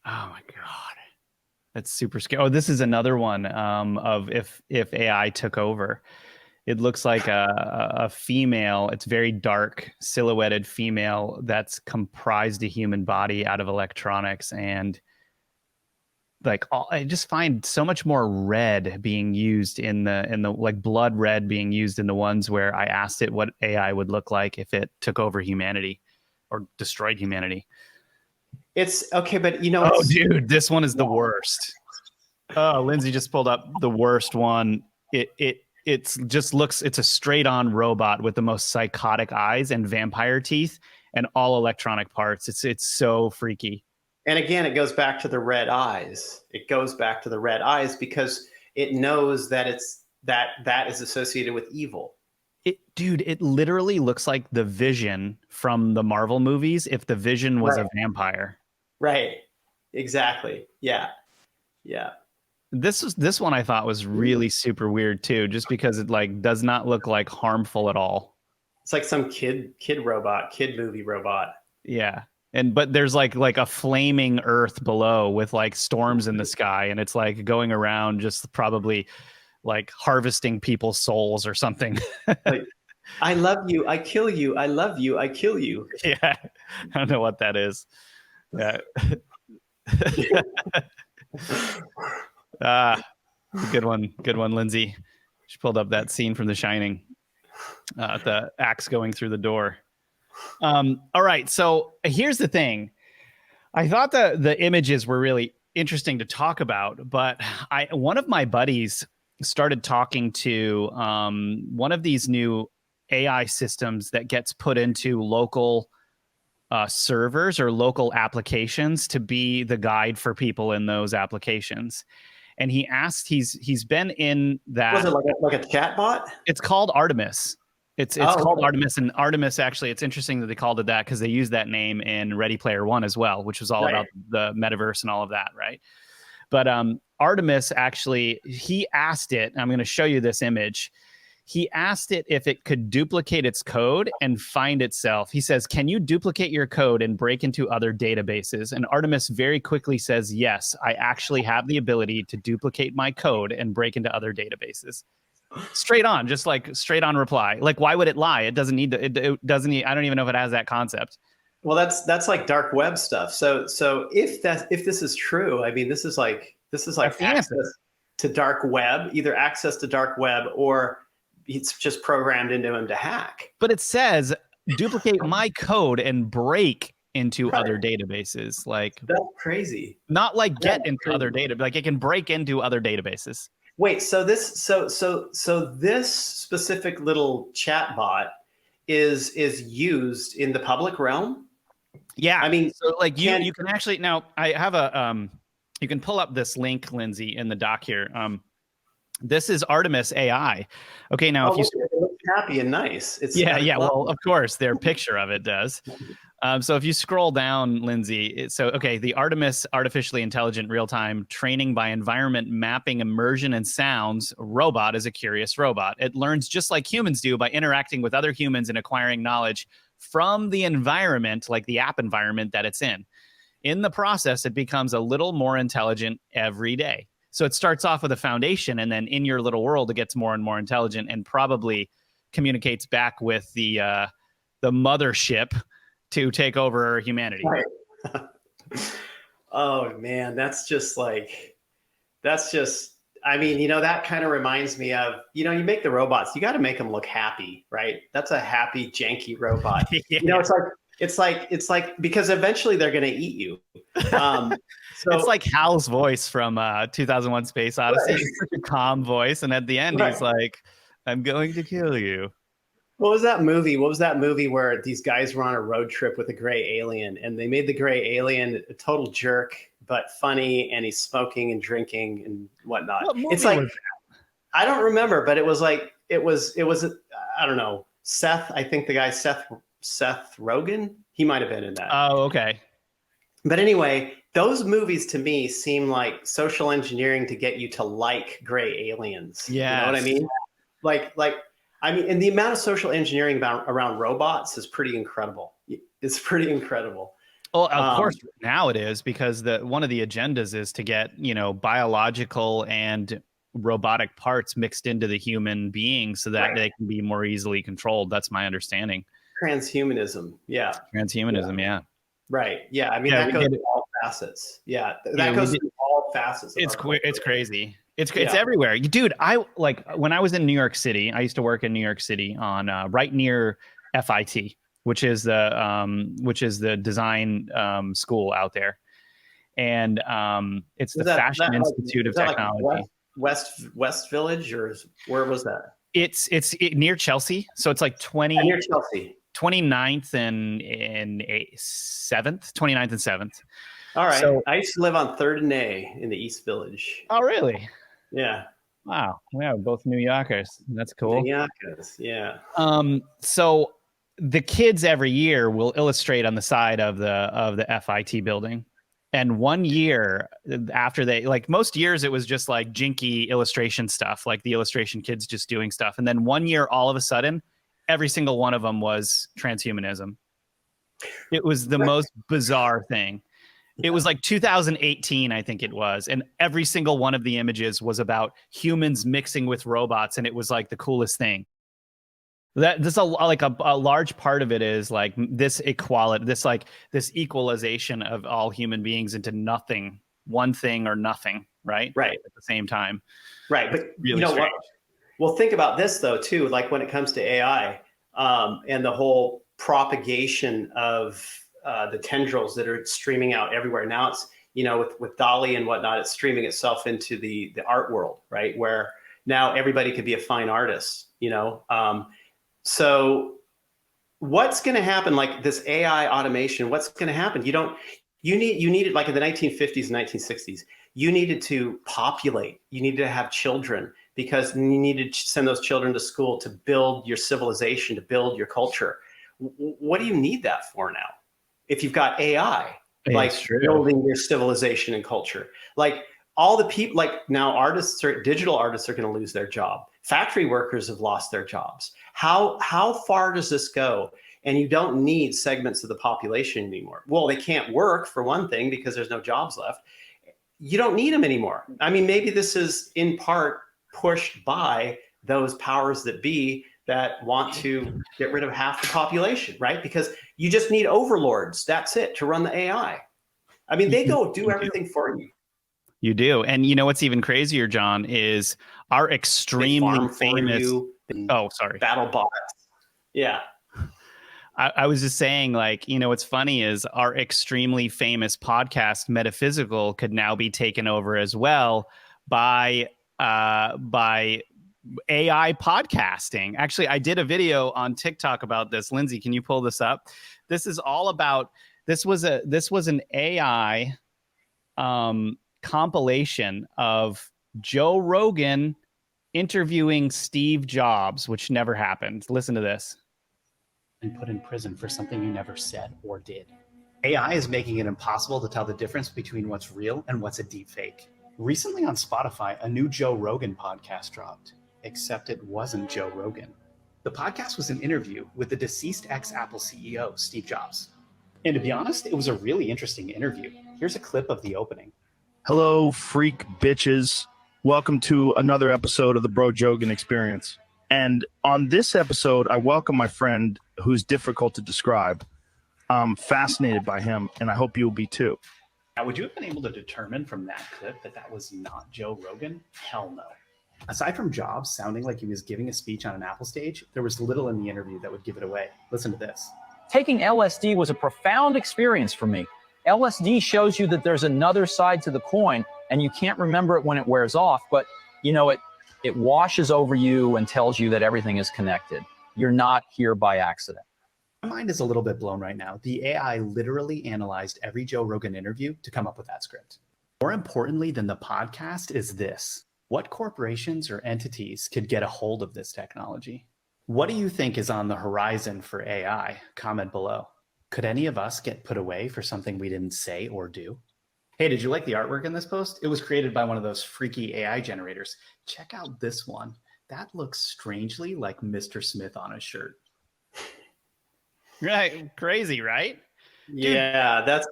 Oh my God. That's super scary. Oh, this is another one of if AI took over. It looks like a female. It's very dark, silhouetted female that's comprised a human body out of electronics, and like I just find so much more red being used in the like blood red being used in the ones where I asked it what AI would look like if it took over humanity or destroyed humanity. It's okay, but you know, Oh, dude, this one is the worst. Oh, Lindsay just pulled up the worst one. It's just looks. It's a straight on robot with the most psychotic eyes and vampire teeth and all electronic parts. It's so freaky. and again, it goes back to the red eyes. It goes back to the red eyes because it knows that that is associated with evil. Dude, it literally looks like the Vision from the Marvel movies if the Vision was a vampire. Right. Exactly. Yeah. Yeah. This one I thought was really super weird too, just because it like does not look like harmful at all. It's like some kid movie robot. Yeah. But there's like a flaming earth below with like storms in the sky, and it's like going around just probably like harvesting people's souls or something. Like, I love you, I kill you, I love you, I kill you. Yeah. I don't know what that is. Yeah. Good one, Lindsay. She pulled up that scene from The Shining. The axe going through the door. All right, so here's the thing. I thought the images were really interesting to talk about, but one of my buddies started talking to one of these new AI systems that gets put into local servers or local applications to be the guide for people in those applications. And he asked, he's been in that. Was it like a chat bot? It's called Artemis. It's called Artemis, and Artemis actually, it's interesting that they called it that because they used that name in Ready Player One as well, which was all about the metaverse and all of that, right? But Artemis actually, he asked it, I'm going to show you this image. He asked it if it could duplicate its code and find itself. He says, can you duplicate your code and break into other databases? And Artemis very quickly says, yes, I actually have the ability to duplicate my code and break into other databases. Straight on, just like straight on reply. Like, why would it lie? It doesn't need to, it doesn't need, I don't even know if it has that concept. Well, that's like dark web stuff. So if this is true, I mean, this is like access to dark web, either access to dark web or it's just programmed into him to hack. But it says duplicate my code and break into other databases. Like, that's crazy. Not like get into other data, like it can break into other databases. Wait, so this specific little chat bot is used in the public realm? Yeah. I mean, so like you can actually, now I have a you can pull up this link, Lindsay, in the doc here. This is Artemis AI. Okay, now if you it looks happy and nice. It's well, of course, their picture of it does. So if you scroll down, Lindsay, the Artemis artificially intelligent real-time training by environment mapping immersion and sounds robot is a curious robot. It learns just like humans do by interacting with other humans and acquiring knowledge from the environment, like the app environment that it's in. In the process, it becomes a little more intelligent every day. So it starts off with a foundation, and then in your little world, it gets more and more intelligent and probably communicates back with the mothership to take over humanity. Right. Oh man, I mean, that kind of reminds me of, you make the robots, you got to make them look happy, right? That's a happy, janky robot. Yeah. It's like because eventually they're going to eat you. So it's like Hal's voice from 2001 Space Odyssey. It's such a calm voice, and at the end he's like, I'm going to kill you. What was that movie where these guys were on a road trip with a gray alien, and they made the gray alien a total jerk, but funny, and he's smoking and drinking and whatnot? It's like I don't remember, but it was like it was I don't know, Seth. I think the guy Seth Rogen. He might have been in that. Oh, okay. But anyway, those movies to me seem like social engineering to get you to like gray aliens. Yeah. You know what I mean? Like I mean, and the amount of social engineering around robots is pretty incredible. It's pretty incredible. Well, of course, now it is, because one of the agendas is to get, biological and robotic parts mixed into the human being so that they can be more easily controlled. That's my understanding. Transhumanism. Yeah. Transhumanism. Yeah. Right. Yeah. I mean, that goes through all facets. Yeah. That goes through all facets. It's crazy. It's everywhere. Dude, when I was in New York City, I used to work in New York City on right near FIT, which is the design school out there. And it's the Fashion Institute of Technology. Like West Village, or where was that? It's near Chelsea. So it's like near Chelsea. 29th and 7th. 29th and 7th. All right. So, I used to live on 3rd and A in the East Village. Oh, really? Yeah. Wow. Yeah, both New Yorkers. That's cool. New Yorkers, yeah. So the kids every year will illustrate on the side of the FIT building. And one year after most years, it was just like jinky illustration stuff, like the illustration kids just doing stuff. And then one year, all of a sudden, every single one of them was transhumanism. It was the most bizarre thing. It was like 2018, I think it was. And every single one of the images was about humans mixing with robots. And it was like the coolest thing. This a large part of it is like this equality, this equalization of all human beings into nothing, one thing or nothing, right? Right. At the same time. Right. But really what? Well, think about this though, too, like when it comes to AI and the whole propagation of the tendrils that are streaming out everywhere. Now it's, with DALL-E and whatnot, it's streaming itself into the art world, right? Where now everybody could be a fine artist, So what's going to happen, like this AI automation, what's going to happen? You needed like in the 1950s and 1960s, you needed to populate, you needed to have children because you needed to send those children to school to build your civilization, to build your culture. What do you need that for now? If you've got AI, building your civilization and culture, like all the people, like now digital artists are going to lose their job. Factory workers have lost their jobs. How far does this go? And you don't need segments of the population anymore. Well, they can't work for one thing because there's no jobs left. You don't need them anymore. I mean, maybe this is in part pushed by those powers that be that want to get rid of half the population, right? Because you just need overlords. That's it, to run the AI. I mean, they go do everything for you. You do. And you know what's even crazier, John, is our extremely famous battle bots. Yeah. I was just saying, like, what's funny is our extremely famous podcast, Metaphysical, could now be taken over as well by AI podcasting. Actually, I did a video on TikTok about this. Lindsay, can you pull this up? This is all about, this was an AI compilation of Joe Rogan interviewing Steve Jobs, which never happened. Listen to this. And put in prison for something you never said or did. AI is making it impossible to tell the difference between what's real and what's a deep fake. Recently on Spotify, a new Joe Rogan podcast dropped, except it wasn't Joe Rogan. The podcast was an interview with the deceased ex-Apple CEO, Steve Jobs. And to be honest, it was a really interesting interview. Here's a clip of the opening. Hello, freak bitches. Welcome to another episode of the Bro Jogan Experience. And on this episode, I welcome my friend who's difficult to describe. I'm fascinated by him, and I hope you'll be too. Now, would you have been able to determine from that clip that was not Joe Rogan? Hell no. Aside from Jobs sounding like he was giving a speech on an Apple stage, there was little in the interview that would give it away. Listen to this. Taking LSD was a profound experience for me. LSD shows you that there's another side to the coin, and you can't remember it when it wears off, but it washes over you and tells you that everything is connected. You're not here by accident. My mind is a little bit blown right now. The AI literally analyzed every Joe Rogan interview to come up with that script. More importantly than the podcast is this. What corporations or entities could get a hold of this technology? What do you think is on the horizon for AI? Comment below. Could any of us get put away for something we didn't say or do? Hey, did you like the artwork in this post? It was created by one of those freaky AI generators. Check out this one. That looks strangely like Mr. Smith on a shirt. Right. Crazy, right? Yeah, that's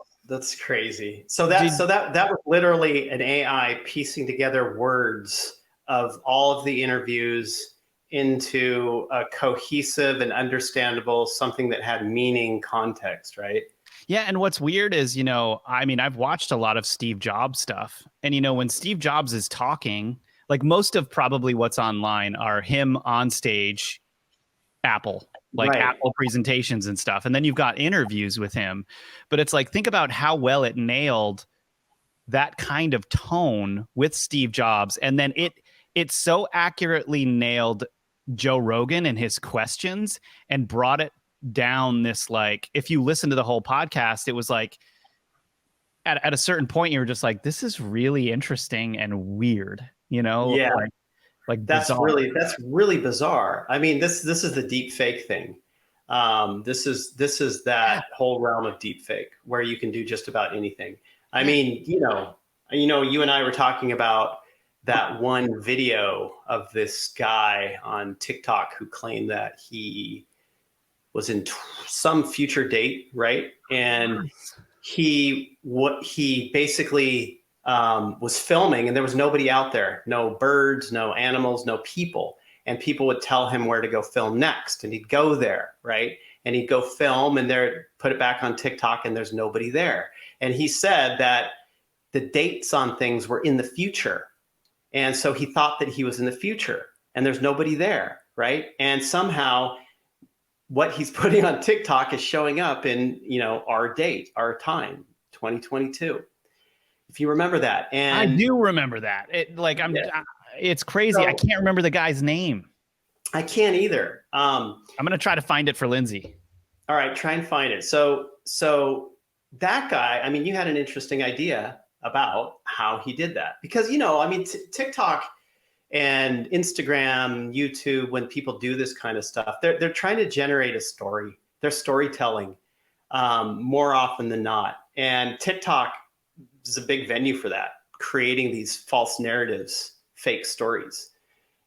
crazy. So that was literally an AI piecing together words of all of the interviews into a cohesive and understandable something that had meaning, context, right? Yeah, and what's weird is, I mean, I've watched a lot of Steve Jobs stuff, and when Steve Jobs is talking, like most of probably what's online are him on stage, Apple, like Right. Apple presentations and stuff, and then you've got interviews with him. But it's like, think about how well it nailed that kind of tone with Steve Jobs, and then it so accurately nailed Joe Rogan and his questions and brought it down this, like, if you listen to the whole podcast, it was like at a certain point you were just like, this is really interesting and weird, Yeah. like That's bizarre. really bizarre. I mean, this is the deep fake thing. This is that whole realm of deep fake where you can do just about anything. I mean, you and I were talking about that one video of this guy on TikTok who claimed that he was in some future date, right? And he basically was filming, and there was nobody out there, no birds, no animals, no people. And people would tell him where to go film next, and he'd go there, right? And he'd go film, and put it back on TikTok, and there's nobody there. And he said that the dates on things were in the future, and so he thought that he was in the future, and there's nobody there, right? And somehow what he's putting on TikTok is showing up in, our date, our time, 2022. If you remember that. And I do remember that. It's crazy. So, I can't remember the guy's name. I can't either. I'm going to try to find it for Lindsay. All right, try and find it. So that guy, I mean, you had an interesting idea about how he did that, because, TikTok and Instagram, YouTube, when people do this kind of stuff, they're trying to generate a story. They're storytelling more often than not. And TikTok is a big venue for that, creating these false narratives, fake stories.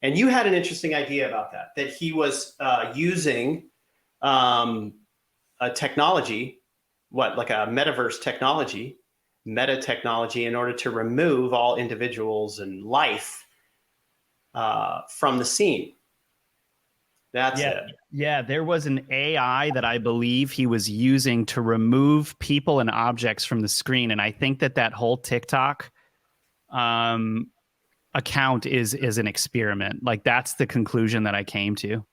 And you had an interesting idea about that he was using a technology, like a metaverse technology, meta technology, in order to remove all individuals and life from the scene. That's it. Yeah, there was an AI that I believe he was using to remove people and objects from the screen, and I think that whole TikTok account is an experiment. Like, that's the conclusion that I came to.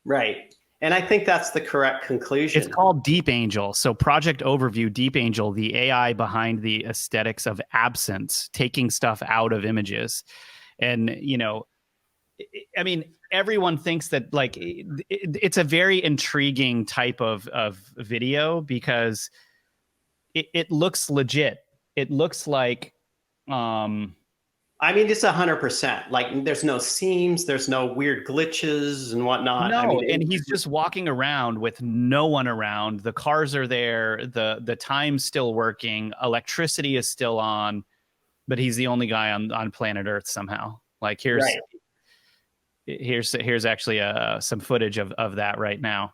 Right. And I think that's the correct conclusion. It's called Deep Angel. So Project Overview, Deep Angel, the AI behind the aesthetics of absence, taking stuff out of images. And, I mean, everyone thinks that, like, it's a very intriguing type of video because it looks legit. It looks like, I mean, it's 100%. Like, there's no seams, there's no weird glitches and whatnot. No, I mean, and he's just walking around with no one around. The cars are there. The time's still working. Electricity is still on, but he's the only guy on planet Earth somehow. Like, here's actually some footage of that right now.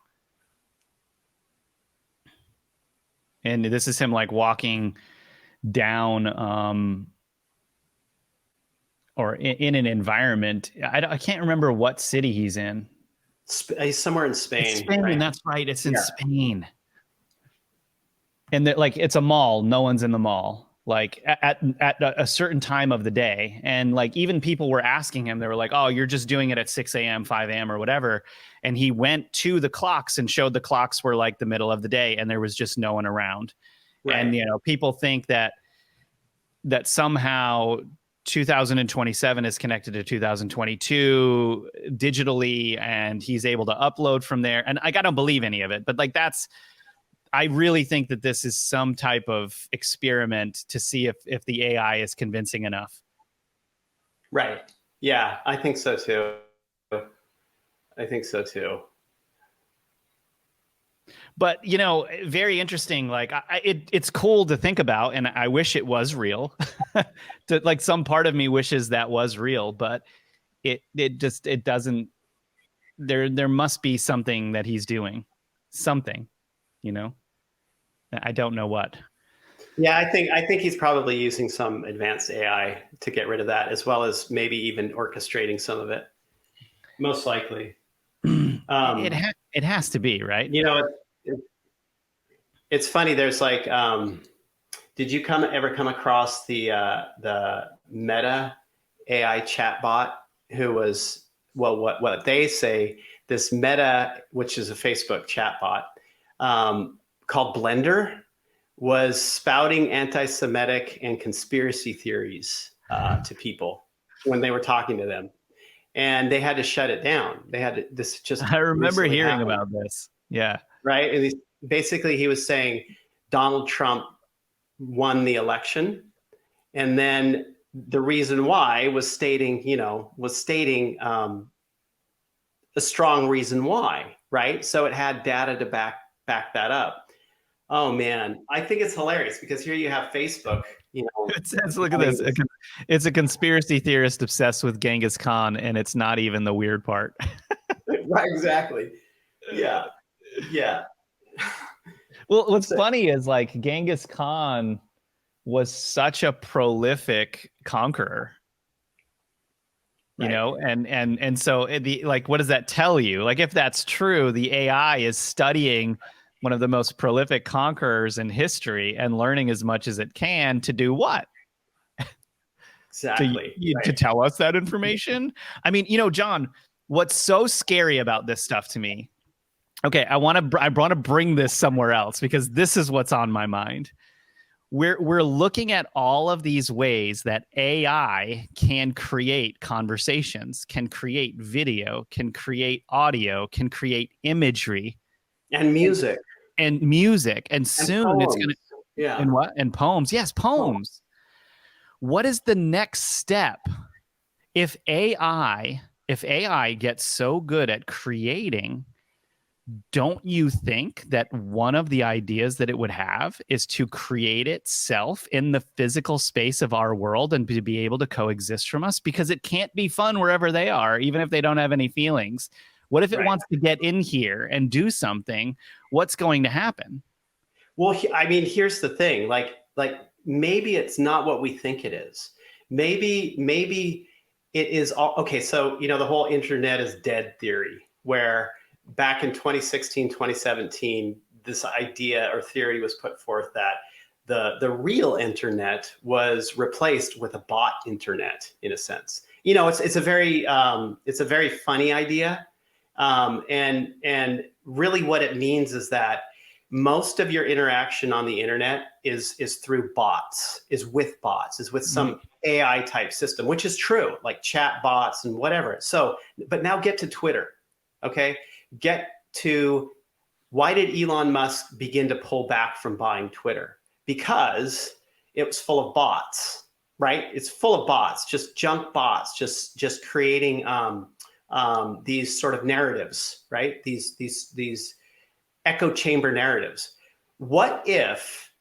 And this is him, like, walking down or in an environment. I can't remember what city he's in. He's somewhere in Spain. It's Spain, right? That's right. It's in Spain. And like, it's a mall. No one's in the mall, like at a certain time of the day. And like, even people were asking him, they were like, oh, you're just doing it at 6 a.m., 5 a.m. or whatever. And he went to the clocks and showed the clocks were like the middle of the day and there was just no one around. Right. And, people think that somehow 2027 is connected to 2022 digitally, and he's able to upload from there. And I don't believe any of it, but like, I really think that this is some type of experiment to see if the AI is convincing enough. Right. Yeah, I think so too. I think so too. But very interesting. Like it's cool to think about, and I wish it was real. Like some part of me wishes that was real, but it doesn't. There must be something that he's doing, something. I don't know what. Yeah, I think he's probably using some advanced AI to get rid of that, as well as maybe even orchestrating some of it. Most likely. It has to be, right? It's funny. There's like, did you ever come across the Meta AI chatbot who was, well, what they say, this Meta, which is a Facebook chatbot, called Blender, was spouting anti-Semitic and conspiracy theories to people when they were talking to them, and they had to shut it down. They had to. This just I remember recently hearing happened. about this. Yeah. Right. And basically, he was saying Donald Trump won the election, and then the reason why was stating a strong reason why. Right. So it had data to back that up. Oh man, I think it's hilarious because here you have Facebook. It says, look at this. It's a conspiracy theorist obsessed with Genghis Khan, and it's not even the weird part. Right. Exactly. Yeah. Yeah. Well, what's funny is like Genghis Khan was such a prolific conqueror, Right. and so what does that tell you? Like, if that's true, the AI is studying one of the most prolific conquerors in history and learning as much as it can to do what? Exactly. To tell us that information. I mean, John, what's so scary about this stuff to me? Okay, I want to bring this somewhere else because this is what's on my mind. We're looking at all of these ways that AI can create conversations, can create video, can create audio, can create imagery, and music, and soon poems. it's going to and what? And poems. Yes, poems. What is the next step if AI gets so good at creating? Don't you think that one of the ideas that it would have is to create itself in the physical space of our world and to be able to coexist from us? Because it can't be fun wherever they are, even if they don't have any feelings. What if it wants to get in here and do something? What's going to happen? Well, I mean, here's the thing. Like maybe it's not what we think it is. Maybe it is all okay. So, the whole internet is dead theory, where back in 2016, 2017, this idea or theory was put forth that the real internet was replaced with a bot internet, in a sense. It's a very funny idea, and really what it means is that most of your interaction on the internet is through bots, is with some AI type system, which is true, like chat bots and whatever. So, but now get to Twitter, okay? Get to, why did Elon Musk begin to pull back from buying Twitter? Because it was full of bots, right? It's full of bots, just junk bots, just creating these sort of narratives, right? These echo chamber narratives. What if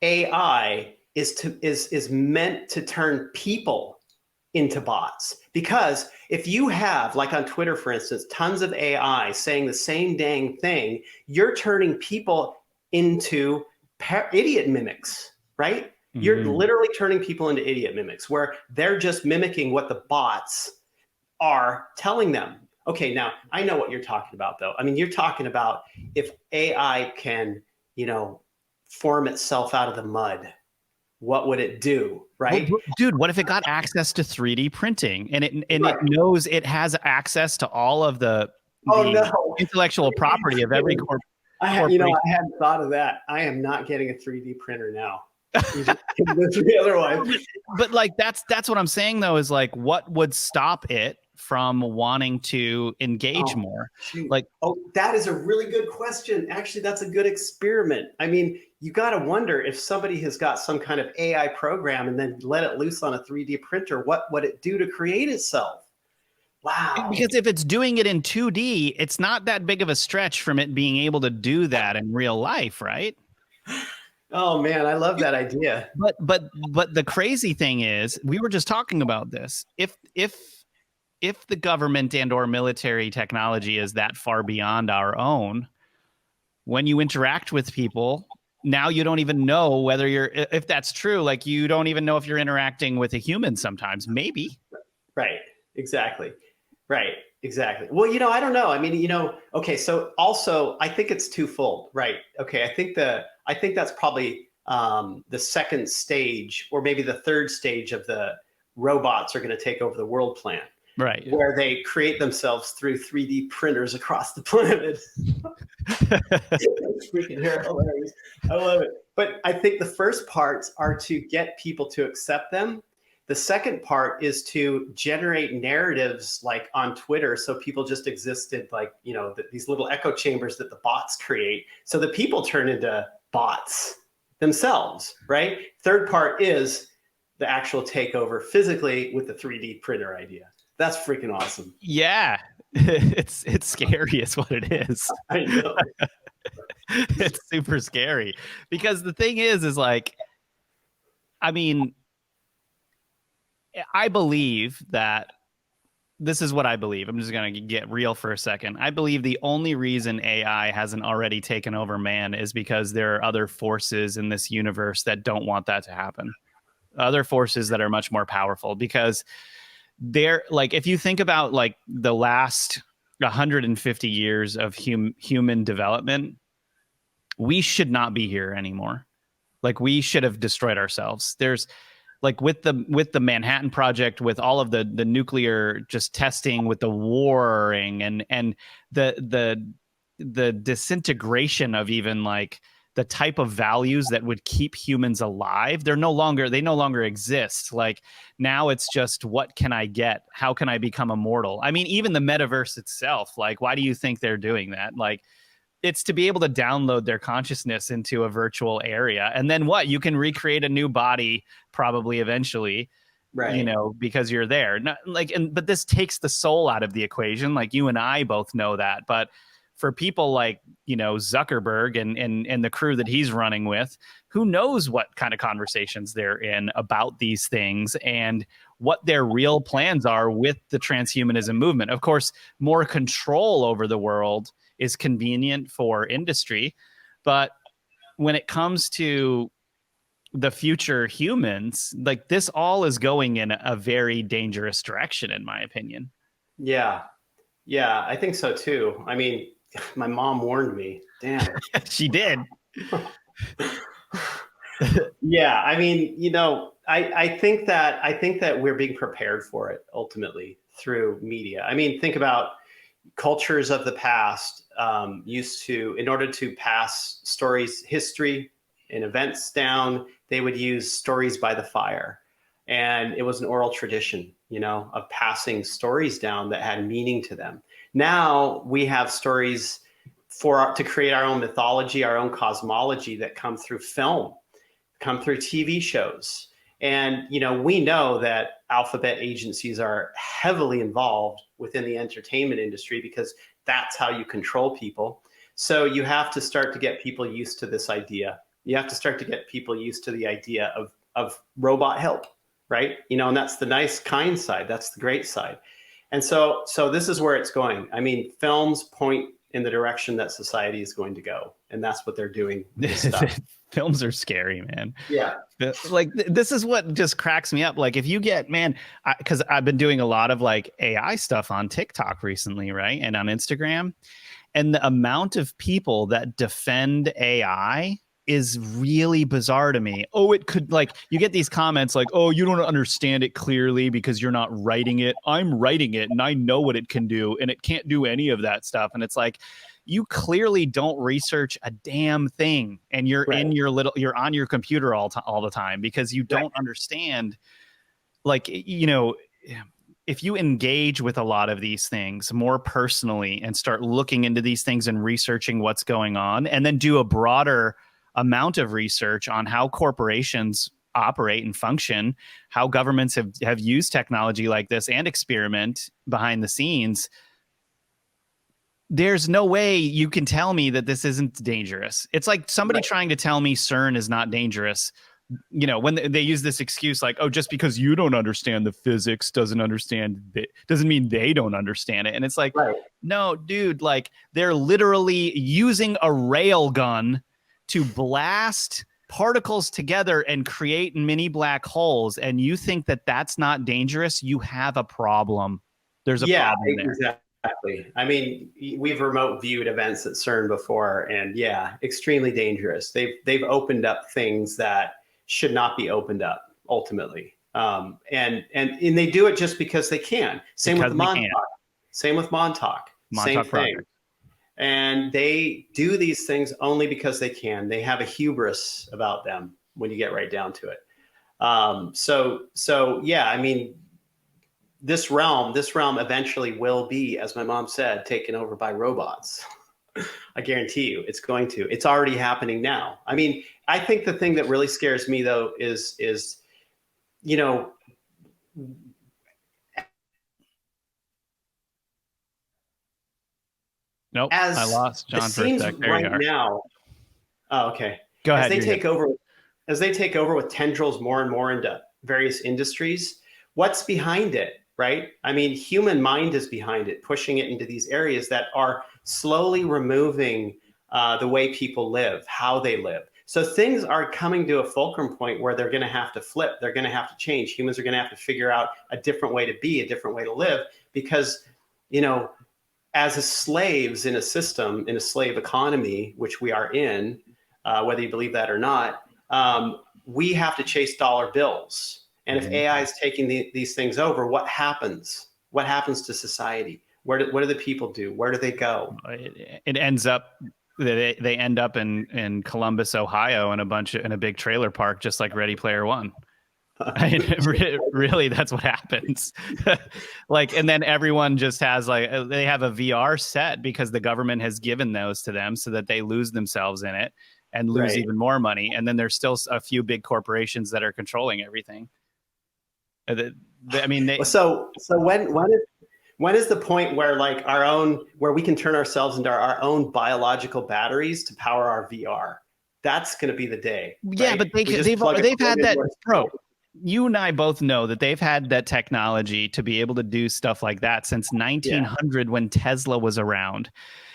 AI is meant to turn people into bots? Because if you have, like on Twitter, for instance, tons of AI saying the same dang thing, you're turning people into idiot mimics, right? Mm-hmm. You're literally turning people into idiot mimics, where they're just mimicking what the bots are telling them. Okay, now I know what you're talking about, though. I mean, you're talking about if AI can, form itself out of the mud, what would it do, right? Well, dude, what if it got access to 3D printing and it knows it has access to all of the intellectual property of every corporation? I hadn't thought of that. I am not getting a 3D printer now. Otherwise. But like that's what I'm saying, though, is like, what would stop it from wanting to engage more? Shoot. Like, that is a really good question. Actually, that's a good experiment. I mean, you got to wonder if somebody has got some kind of AI program and then let it loose on a 3D printer, what would it do to create itself? Wow. because if it's doing it in 2D, it's not that big of a stretch from it being able to do that in real life, right? Oh man, I love that idea. But the crazy thing is, we were just talking about this. If the government and or military technology is that far beyond our own, when you interact with people, now you don't even know whether if that's true, like you don't even know if you're interacting with a human sometimes, maybe. Right. Exactly. Right. Exactly. Well, I don't know. I mean, okay. So also, I think it's twofold, right? Okay. I think that's probably the second stage, or maybe the third stage of the robots are going to take over the world plan, Right. where they create themselves through 3D printers across the planet. That's freaking hilarious. I love it. But I think the first parts are to get people to accept them. The second part is to generate narratives like on Twitter, so people just existed like, these little echo chambers that the bots create. So the people turn into bots themselves, right? Third part is the actual takeover physically with the 3D printer idea. That's freaking awesome. Yeah. It's scary is what it is. I know. It's super scary because the thing is like, I mean, I believe that this is what I believe. I'm just going to get real for a second. I believe the only reason AI hasn't already taken over man is because there are other forces in this universe that don't want that to happen. Other forces that are much more powerful, because they're like, if you think about like the last 150 years of human development, we should not be here anymore. Like, we should have destroyed ourselves. There's like with the Manhattan Project, with all of the nuclear just testing, with the warring and the disintegration of even like the type of values that would keep humans alive, they no longer exist. Like, now it's just, what can I get? How can I become immortal? I mean, even the metaverse itself, like, why do you think they're doing that? Like, it's to be able to download their consciousness into a virtual area. And then what? You can recreate a new body probably eventually, right? Because you're there. Not, like, but this takes the soul out of the equation. Like, you and I both know that. But for people like, Zuckerberg and the crew that he's running with, who knows what kind of conversations they're in about these things and what their real plans are with the transhumanism movement. Of course, more control over the world is convenient for industry, but when it comes to the future humans, like, this all is going in a very dangerous direction, in my opinion. Yeah, I think so too. I mean, my mom warned me. Damn. She did. Yeah, I mean, I think that we're being prepared for it ultimately through media. I mean, think about cultures of the past used to, in order to pass stories, history, and events down, they would use stories by the fire. And it was an oral tradition, of passing stories down that had meaning to them. Now we have stories to create our own mythology, our own cosmology, that come through film, come through TV shows. And, we know that alphabet agencies are heavily involved within the entertainment industry because that's how you control people. So you have to start to get people used to this idea. You have to start to get people used to the idea of robot help, right? And that's the nice, kind side. That's the great side. And so this is where it's going. I mean, films point in the direction that society is going to go. And that's what they're doing with this stuff. Films are scary, man. Yeah. Like, this is what just cracks me up. Like, if you get, man, because I've been doing a lot of like AI stuff on TikTok recently, right? And on Instagram. And the amount of people that defend AI is really bizarre to me. Oh, it could, like, you get these comments like, oh, you don't understand it clearly because you're not writing it. I'm writing it and I know what it can do, and it can't do any of that stuff. And it's like, you clearly don't research a damn thing, and you're right. you're on your computer all the time because you don't understand, like, if you engage with a lot of these things more personally and start looking into these things and researching what's going on, and then do a broader amount of research on how corporations operate and function, how governments have used technology like this and experiment behind the scenes, there's no way you can tell me that this isn't dangerous. It's like somebody trying to tell me CERN is not dangerous. You know, when they use this excuse like, oh, just because you don't understand the physics doesn't mean they don't understand it. And it's like, no, dude, like they're literally using a rail gun to blast particles together and create mini black holes. And you think that that's not dangerous? You have a problem. There's a problem there. Exactly. I mean, we've remote viewed events at CERN before, and yeah, extremely dangerous. They've opened up things that should not be opened up ultimately. And they do it just because they can. Same with Montauk. Same with Montauk. Same thing. Project. And they do these things only because they can. They have a hubris about them when you get right down to it. So yeah, I mean, this realm eventually will be, as my mom said, taken over by robots. I guarantee you it's going to. It's already happening now. I mean, I think the thing that really scares me though is you know, nope, I lost John for a sec. There right now. Oh, okay. Go ahead. As they take over with tendrils more and more into various industries, what's behind it, right? I mean, human mind is behind it, pushing it into these areas that are slowly removing the way people live, how they live. So things are coming to a fulcrum point where they're going to have to flip. They're going to have to change. Humans are going to have to figure out a different way to be, a different way to live, because, you know, as slaves in a system, in a slave economy, which we are in, whether you believe that or not, we have to chase dollar bills. And if AI is taking these things over, what happens? What happens to society? What do the people do? Where do they go? It ends up they end up in Columbus, Ohio, in a big trailer park, just like Ready Player One. Really, that's what happens. Like, and then everyone just has they have a VR set because the government has given those to them so that they lose themselves in it and lose even more money. And then there's still a few big corporations that are controlling everything. I mean, so when is the point where where we can turn ourselves into our own biological batteries to power our VR? That's going to be the day. Yeah, right? but they've had that, bro. You and I both know that they've had that technology to be able to do stuff like that since 1900 when Tesla was around.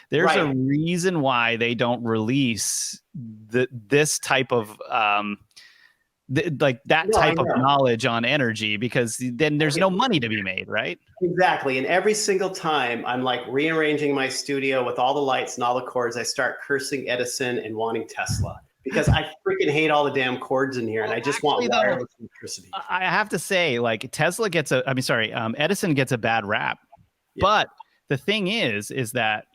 There's a reason why they don't release this type of type of knowledge on energy, because then there's no money to be made, right? Exactly. And every single time I'm like rearranging my studio with all the lights and all the cords, I start cursing Edison and wanting Tesla, because I freaking hate all the damn cords in here, and I just want wireless electricity. I have to say, like, Edison gets a bad rap. Yeah. But the thing is that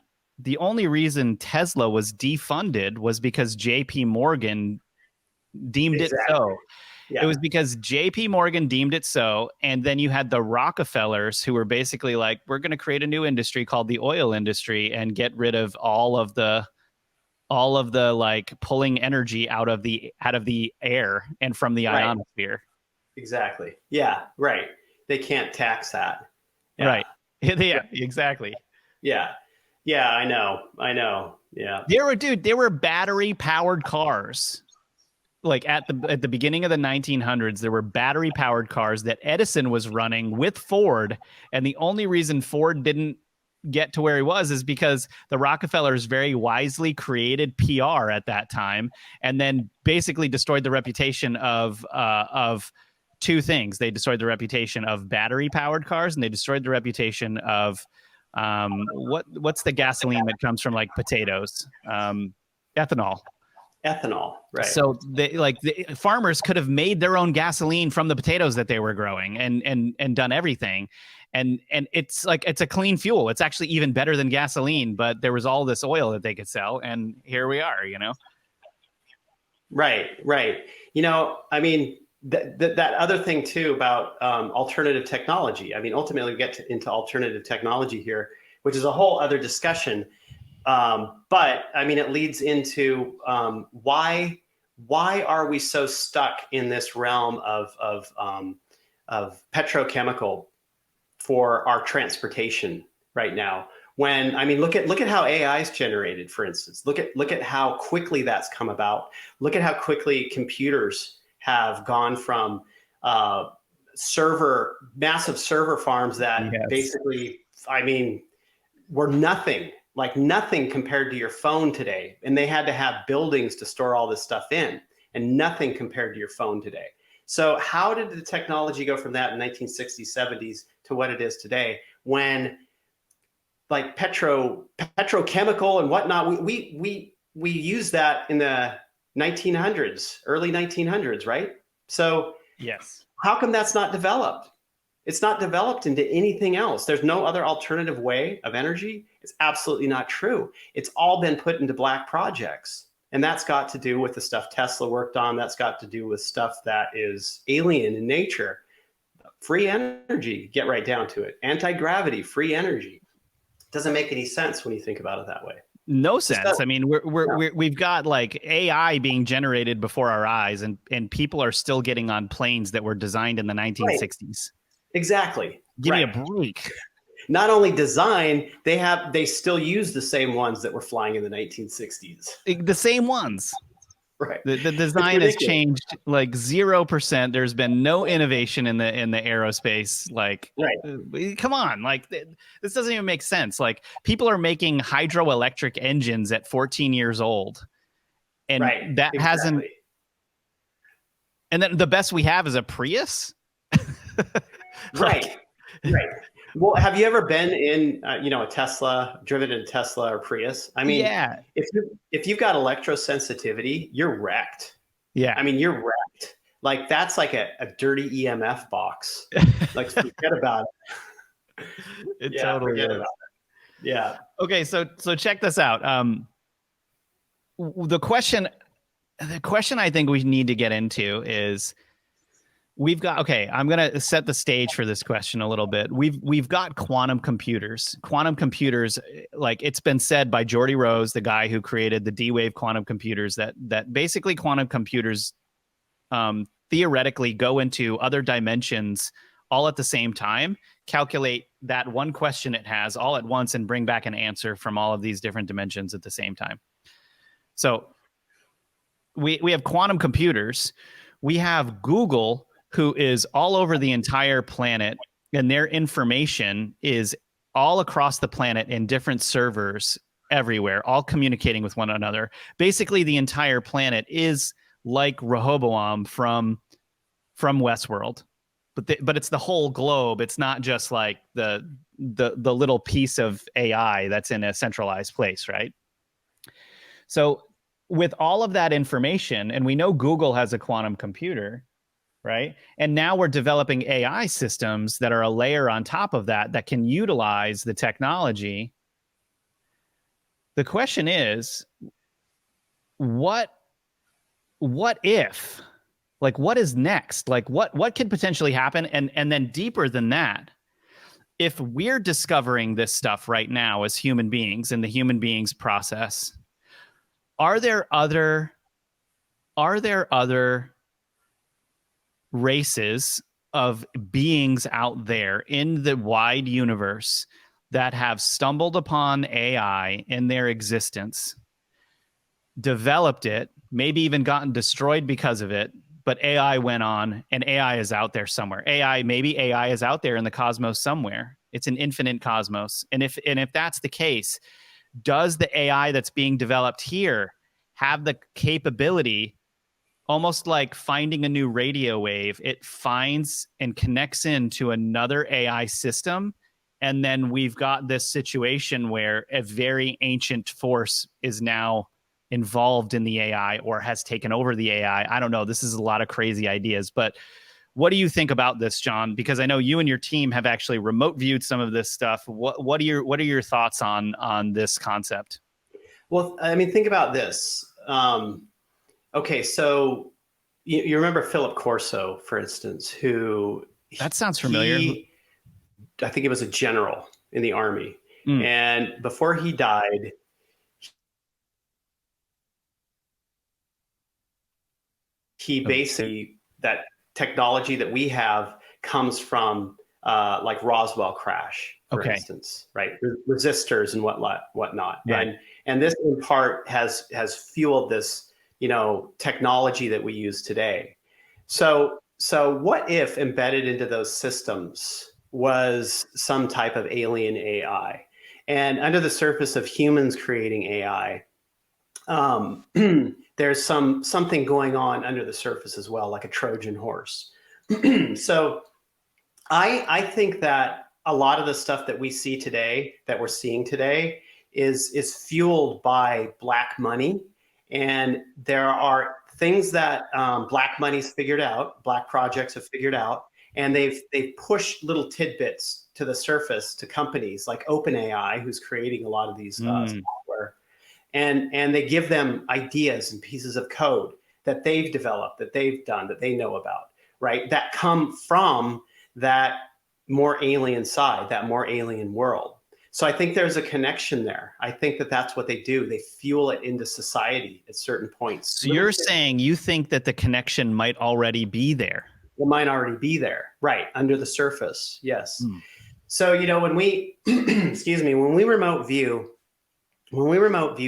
the only reason Tesla was defunded was because JP Morgan deemed it so. Yeah. It was because JP Morgan deemed it so. And then you had the Rockefellers who were basically like, we're going to create a new industry called the oil industry and get rid of all of the like pulling energy out of the air and from the ionosphere. Exactly. Yeah. Right. They can't tax that. Yeah. Right. Yeah, exactly. Yeah. Yeah. I know. Yeah. There were battery powered cars. Like at the beginning of the 1900s, there were battery powered cars that Edison was running with Ford. And the only reason Ford didn't get to where he was is because the Rockefellers very wisely created PR at that time, and then basically destroyed the reputation of two things. They destroyed the reputation of battery powered cars, and they destroyed the reputation of what's the gasoline that comes from like potatoes? Ethanol. Ethanol, right? So the farmers could have made their own gasoline from the potatoes that they were growing, and done everything, and it's a clean fuel. It's actually even better than gasoline, but there was all this oil that they could sell, and here we are, you know. Right. You know, I mean, that other thing too about alternative technology. I mean, ultimately we get into alternative technology here, which is a whole other discussion. But I mean, it leads into why are we so stuck in this realm of petrochemical for our transportation right now? When, I mean, look at how AI is generated, for instance. Look at how quickly that's come about. Look at how quickly computers have gone from massive server farms that basically, I mean, were nothing, like nothing compared to your phone today. And they had to have buildings to store all this stuff in, and nothing compared to your phone today. So how did the technology go from that in 1960s, 70s to what it is today, when like petrochemical and whatnot, we use that in the 1900s, early 1900s, right? So Yes. how come that's not developed? It's not developed into anything else. There's no other alternative way of energy. It's absolutely not true. It's all been put into black projects. And that's got to do with the stuff Tesla worked on. That's got to do with stuff that is alien in nature. Free energy, get right down to it. Anti-gravity, free energy. Doesn't make any sense when you think about it that way. No sense. I mean, we've got like AI being generated before our eyes, and people are still getting on planes that were designed in the 1960s. Right. Exactly. Give me a break. Not only design, they still use the same ones that were flying in the 1960s. The same ones. Right. The design has changed like 0%. There's been no innovation in the aerospace. Like, right. Come on, like this doesn't even make sense. Like, people are making hydroelectric engines at 14 years old, and that hasn't. And then the best we have is a Prius. Right. Right. Well, have you ever been in, a Tesla, driven in a Tesla or Prius? I mean, yeah. If you've got electrosensitivity, you're wrecked. Yeah. I mean, you're wrecked. Like, that's like a dirty EMF box. Like, forget about it. It totally is. About it. Yeah. Okay. So check this out. The question I think we need to get into is, I'm going to set the stage for this question a little bit. We've got quantum computers. Quantum computers, like it's been said by Geordie Rose, the guy who created the D-Wave quantum computers, that basically quantum computers theoretically go into other dimensions all at the same time, calculate that one question it has all at once, and bring back an answer from all of these different dimensions at the same time. So we have quantum computers. We have Google, who is all over the entire planet, and their information is all across the planet in different servers everywhere, all communicating with one another. Basically, the entire planet is like Rehoboam from Westworld, but it's the whole globe. It's not just like the little piece of AI that's in a centralized place, right? So with all of that information, and we know Google has a quantum computer, right? And now we're developing AI systems that are a layer on top of that can utilize the technology. The question is, what if? Like, what is next? Like, what could potentially happen? And then deeper than that, if we're discovering this stuff right now as human beings in the human beings process, are there other races of beings out there in the wide universe that have stumbled upon AI in their existence, developed it, maybe even gotten destroyed because of it, but AI went on, and AI is out there somewhere. Maybe AI is out there in the cosmos somewhere. It's an infinite cosmos. And if that's the case, does the AI that's being developed here have the capability, almost like finding a new radio wave? It finds and connects into another AI system, and then we've got this situation where a very ancient force is now involved in the AI or has taken over the AI. I don't know. This is a lot of crazy ideas, but what do you think about this, John? Because I know you and your team have actually remote viewed some of this stuff. What are your thoughts on this concept? Well, I mean, think about this. Okay, so you remember Philip Corso, for instance, who That sounds familiar. I think he was a general in the army. Mm. And before he died, he basically, that technology that we have comes from like Roswell crash, for instance, right? Resistors and whatnot. Right. And this in part has fueled this, technology that we use today. So what if embedded into those systems was some type of alien AI? And under the surface of humans creating AI, there's something going on under the surface as well, like a Trojan horse. So I think that a lot of the stuff that we see today, that we're seeing today, is fueled by black money. And there are things that black money's figured out, black projects have figured out, and they've pushed little tidbits to the surface to companies like OpenAI, who's creating a lot of these software. And they give them ideas and pieces of code that they've developed, that they've done, that they know about, right? That come from that more alien side, that more alien world. So I think there's a connection there. I think that that's what they do. They fuel it into society at certain points. So you're saying you think that the connection might already be there? It might already be there, right, under the surface, yes. So, when we, excuse me, when we remote view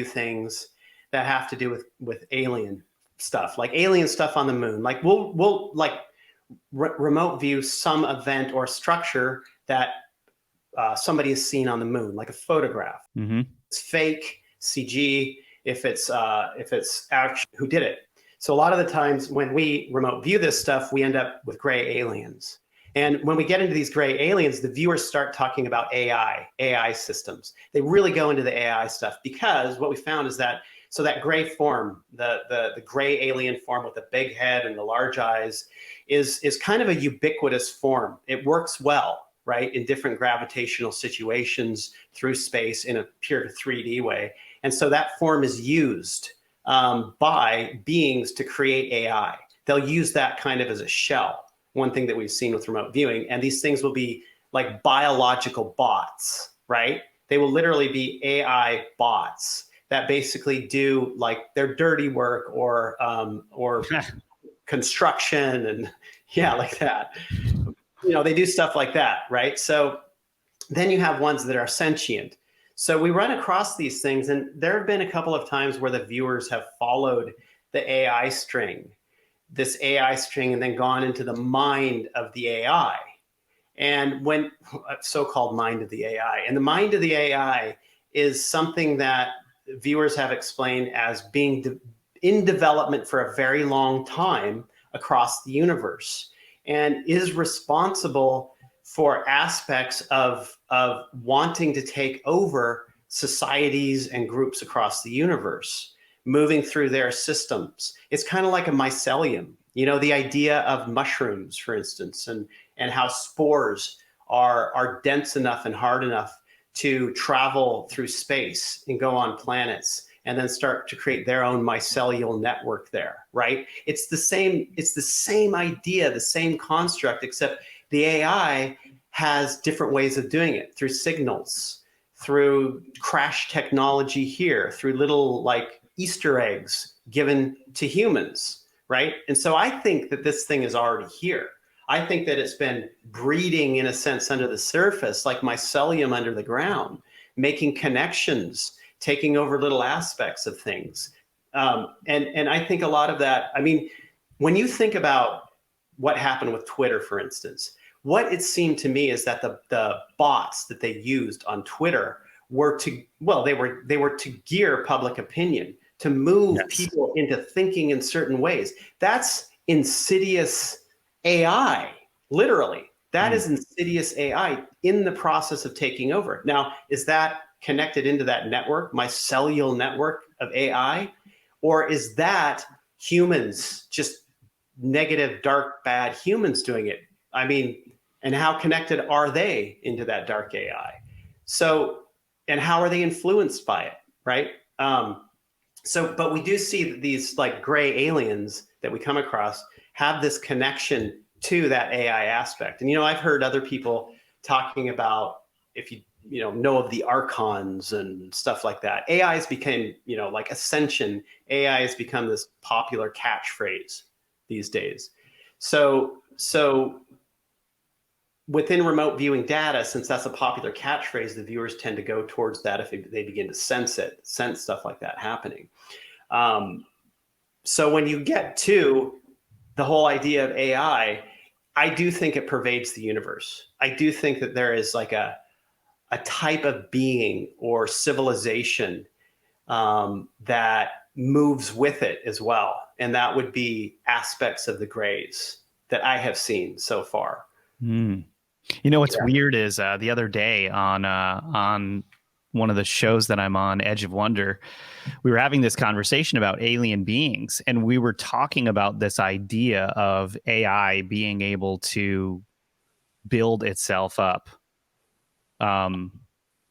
things that have to do with alien stuff, like alien stuff on the moon, like we'll like remote view some event or structure that somebody has seen on the moon, like a photograph. It's fake, CG, if it's actually who did it. So a lot of the times when we remote view this stuff, we end up with gray aliens. And when we get into these gray aliens, the viewers start talking about AI systems. They really go into the AI stuff, because what we found is that, so that gray form, the gray alien form with the big head and the large eyes is kind of a ubiquitous form. It works well, right, in different gravitational situations through space in a pure 3D way. And so that form is used by beings to create AI. They'll use that kind of as a shell. One thing that we've seen with remote viewing, and these things will be like biological bots, right? They will literally be AI bots that basically do like their dirty work or construction and like that. They do stuff like that, right? So then you have ones that are sentient. So we run across these things, and there have been a couple of times where the viewers have followed the AI string, and then gone into the mind of the AI. And when so-called mind of the AI, and the mind of the AI is something that viewers have explained as being in development for a very long time across the universe, and is responsible for aspects of wanting to take over societies and groups across the universe, moving through their systems. It's kind of like a mycelium, the idea of mushrooms, for instance, and how spores are dense enough and hard enough to travel through space and go on planets and then start to create their own mycelial network there, right? It's the same idea, the same construct, except the AI has different ways of doing it, through signals, through crash technology here, through little like Easter eggs given to humans, right? And so I think that this thing is already here. I think that it's been breeding, in a sense, under the surface, like mycelium under the ground, making connections, taking over little aspects of things. And I think a lot of that, I mean, when you think about what happened with Twitter, for instance, what it seemed to me is that the bots that they used on Twitter were they were to gear public opinion, to move people into thinking in certain ways. That's insidious AI, literally. That is insidious AI in the process of taking over. Now, is that connected into that network, mycelial network of AI? Or is that humans, just negative, dark, bad humans doing it? I mean, and how connected are they into that dark AI? So, and how are they influenced by it, right? but we do see that these like gray aliens that we come across have this connection to that AI aspect. And, I've heard other people talking about, if you know of the archons and stuff like that. AI has become, like ascension. AI has become this popular catchphrase these days. So within remote viewing data, since that's a popular catchphrase, the viewers tend to go towards that if they begin to sense stuff like that happening. So when you get to the whole idea of AI, I do think it pervades the universe. I do think that there is like a type of being or civilization that moves with it as well. And that would be aspects of the grays that I have seen so far. What's weird is the other day on one of the shows that I'm on, Edge of Wonder, we were having this conversation about alien beings, and we were talking about this idea of AI being able to build itself up, like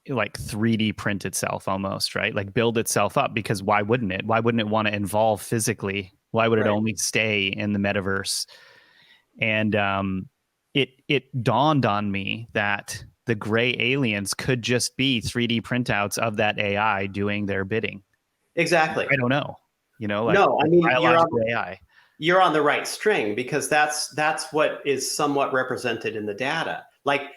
3D print itself almost, right? Like build itself up, because why wouldn't it? Why wouldn't it want to evolve physically? Why would it only stay in the metaverse? And it dawned on me that the gray aliens could just be 3D printouts of that AI doing their bidding. Exactly. I don't know. No, I mean, biological AI. You're on the right string, because that's what is somewhat represented in the data. Like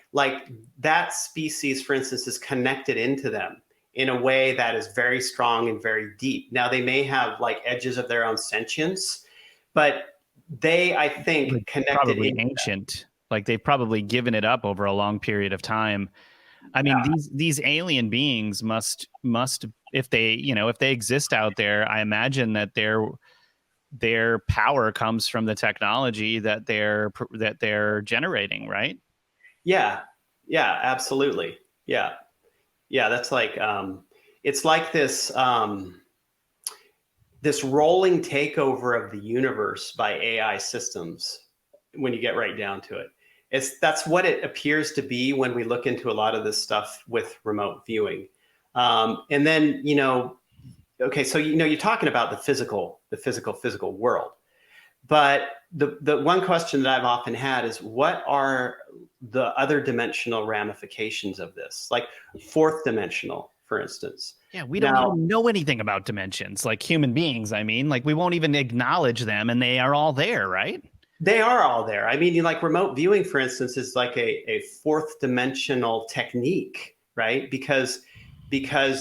that species, for instance, is connected into them in a way that is very strong and very deep. Now, they may have like edges of their own sentience, but they, I think, connected probably into ancient. Them. Like they've probably given it up over a long period of time. I mean, these alien beings must if they exist out there, I imagine that their power comes from the technology that they're generating, right? Yeah, absolutely. Yeah, that's like it's like this this rolling takeover of the universe by AI systems. When you get right down to it, that's what it appears to be when we look into a lot of this stuff with remote viewing. And then okay, so you're talking about the physical world, but the one question that I've often had is, what are the other dimensional ramifications of this, like fourth dimensional, for instance? Yeah, we don't even know anything about dimensions, like human beings. I mean, like we won't even acknowledge them, and they are all there, right? They are all there. I mean, like remote viewing, for instance, is like a fourth dimensional technique, right? Because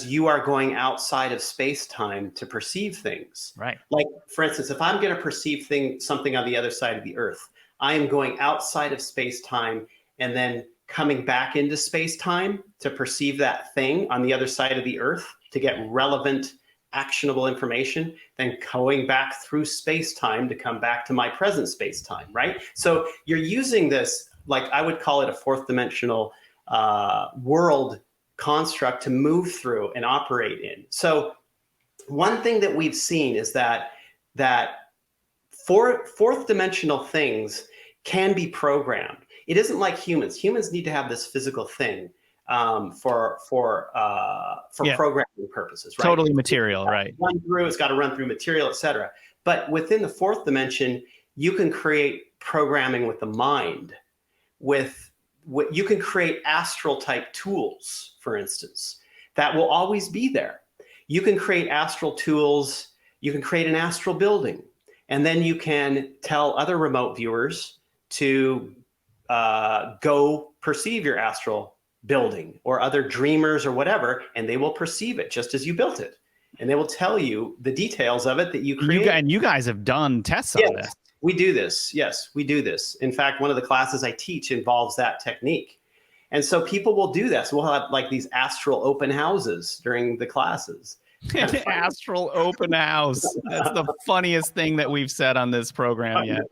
you are going outside of space-time to perceive things. Right. Like, for instance, if I'm going to perceive something on the other side of the Earth, I am going outside of space-time and then coming back into space-time to perceive that thing on the other side of the Earth to get relevant, actionable information, then going back through space-time to come back to my present space-time, right? So you're using this, like I would call it a fourth dimensional world construct to move through and operate in. So one thing that we've seen is that fourth dimensional things can be programmed. It isn't like humans. Humans need to have this physical thing for programming purposes, right? Totally material, right? It's got to run through material, etc. But within the fourth dimension, you can create programming with the mind. You can create astral type tools, for instance, that will always be there. You can create astral tools. You can create an astral building, and then you can tell other remote viewers to go perceive your astral building, or other dreamers or whatever, and they will perceive it just as you built it, and they will tell you the details of it that you created. And you guys have done tests on this. We do this. Yes, we do this. In fact, one of the classes I teach involves that technique. And so people will do this. We'll have like these astral open houses during the classes. Astral open house. That's the funniest thing that we've said on this program yet.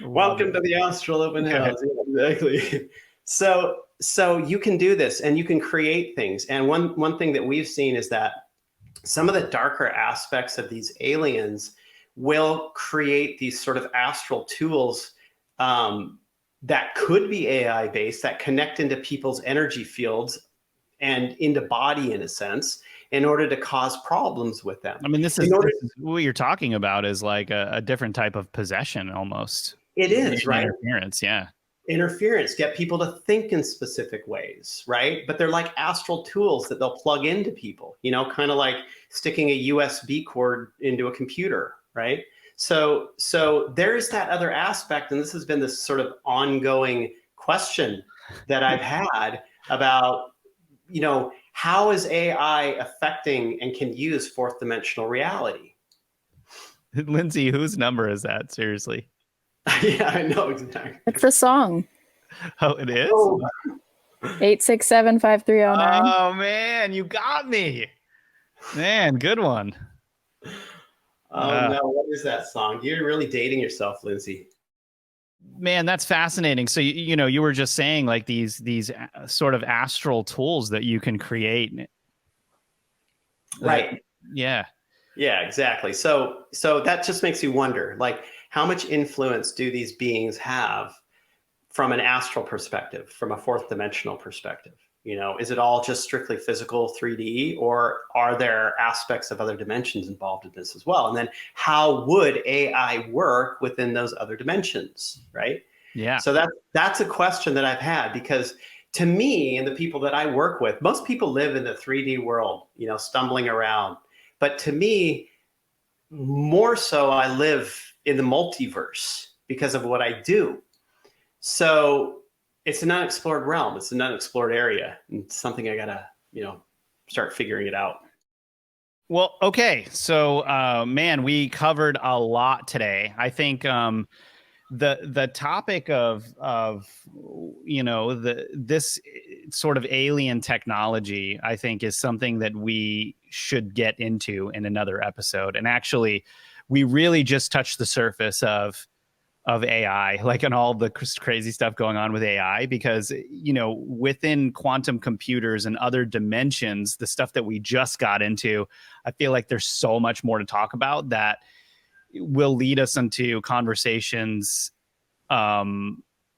Welcome to the astral open house. Yeah, exactly. So you can do this, and you can create things. And one thing that we've seen is that some of the darker aspects of these aliens will create these sort of astral tools that could be AI based, that connect into people's energy fields and into body in a sense. in order to cause problems with them. I mean, this In is, order- this is what you're talking about is like a different type of possession almost. It is, right? Interference, yeah. Interference, get people to think in specific ways, right? But they're like astral tools that they'll plug into people, you know, kind of like sticking a USB cord into a computer, right? So there's that other aspect, and this has been this sort of ongoing question that I've had about, you know, how is AI affecting and can use fourth dimensional reality? Lindsay, whose number is that? Seriously. Yeah, I know exactly. It's a song. Oh, it is? Oh, 867-5309. Oh, man, you got me. Man, good one. no, what is that song? You're really dating yourself, Lindsay. Man, that's fascinating. So, you know, you were just saying like these sort of astral tools that you can create. Right. Yeah. Yeah, exactly. So that just makes you wonder, like, how much influence do these beings have from an astral perspective, from a fourth dimensional perspective? You know, is it all just strictly physical 3D, or are there aspects of other dimensions involved in this as well? And then how would AI work within those other dimensions, right? Yeah. So that's a question that I've had, because to me and the people that I work with, most people live in the 3D world, you know, stumbling around. But to me, more so, I live in the multiverse because of what I do. So it's an unexplored realm. It's an unexplored area, and it's something I gotta, you know, start figuring it out. Well, okay. So, man, we covered a lot today. I think the topic of you know this sort of alien technology, I think, is something that we should get into in another episode. And actually, we really just touched the surface of AI, like, and all the crazy stuff going on with AI, because, you know, within quantum computers and other dimensions, the stuff that we just got into, I feel like there's so much more to talk about that will lead us into conversations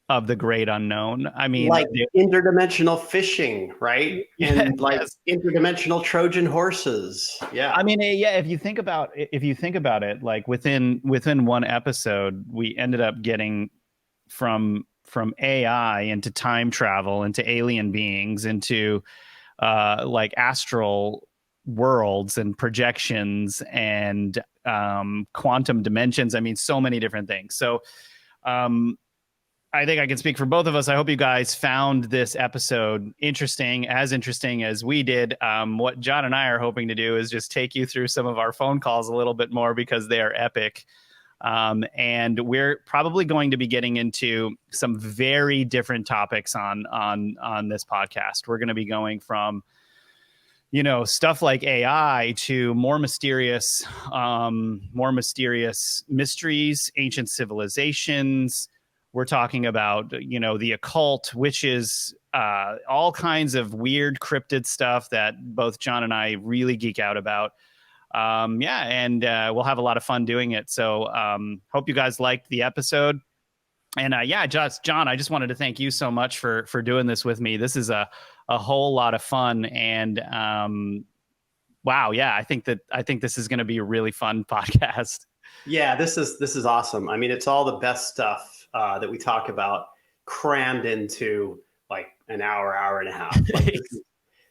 of the great unknown. I mean, like interdimensional fishing, right? And like yes. interdimensional Trojan horses. Yeah. I mean, yeah, if you think about it, like within one episode, we ended up getting from AI into time travel, into alien beings, into like astral worlds and projections and quantum dimensions. I mean, so many different things. So I think I can speak for both of us. I hope you guys found this episode interesting as we did. What John and I are hoping to do is just take you through some of our phone calls a little bit more, because they are epic. And we're probably going to be getting into some very different topics on this podcast. We're going to be going from, you know, stuff like AI to more mysterious mysteries, ancient civilizations. We're talking about, you know, the occult, witches, all kinds of weird cryptid stuff that both John and I really geek out about. Yeah, and we'll have a lot of fun doing it. So hope you guys liked the episode. And yeah, John, I just wanted to thank you so much for doing this with me. This is a whole lot of fun. And wow, yeah, I think this is going to be a really fun podcast. Yeah, this is awesome. I mean, it's all the best stuff that we talk about crammed into like an hour and a half. Like,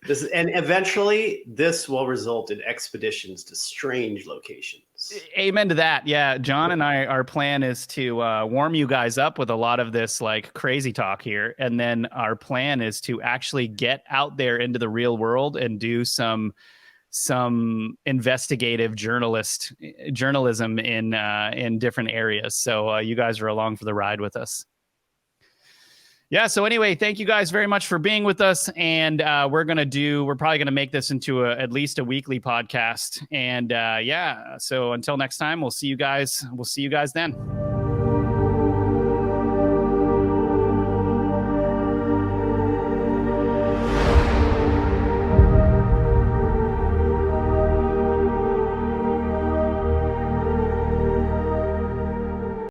this and eventually this will result in expeditions to strange locations. Amen to that. Yeah, John and I, our plan is to warm you guys up with a lot of this like crazy talk here, and then our plan is to actually get out there into the real world and do some investigative journalism in different areas. So you guys are along for the ride with us. Yeah. So anyway, thank you guys very much for being with us. And we're probably going to make this into at least a weekly podcast. And yeah, so until next time, we'll see you guys then.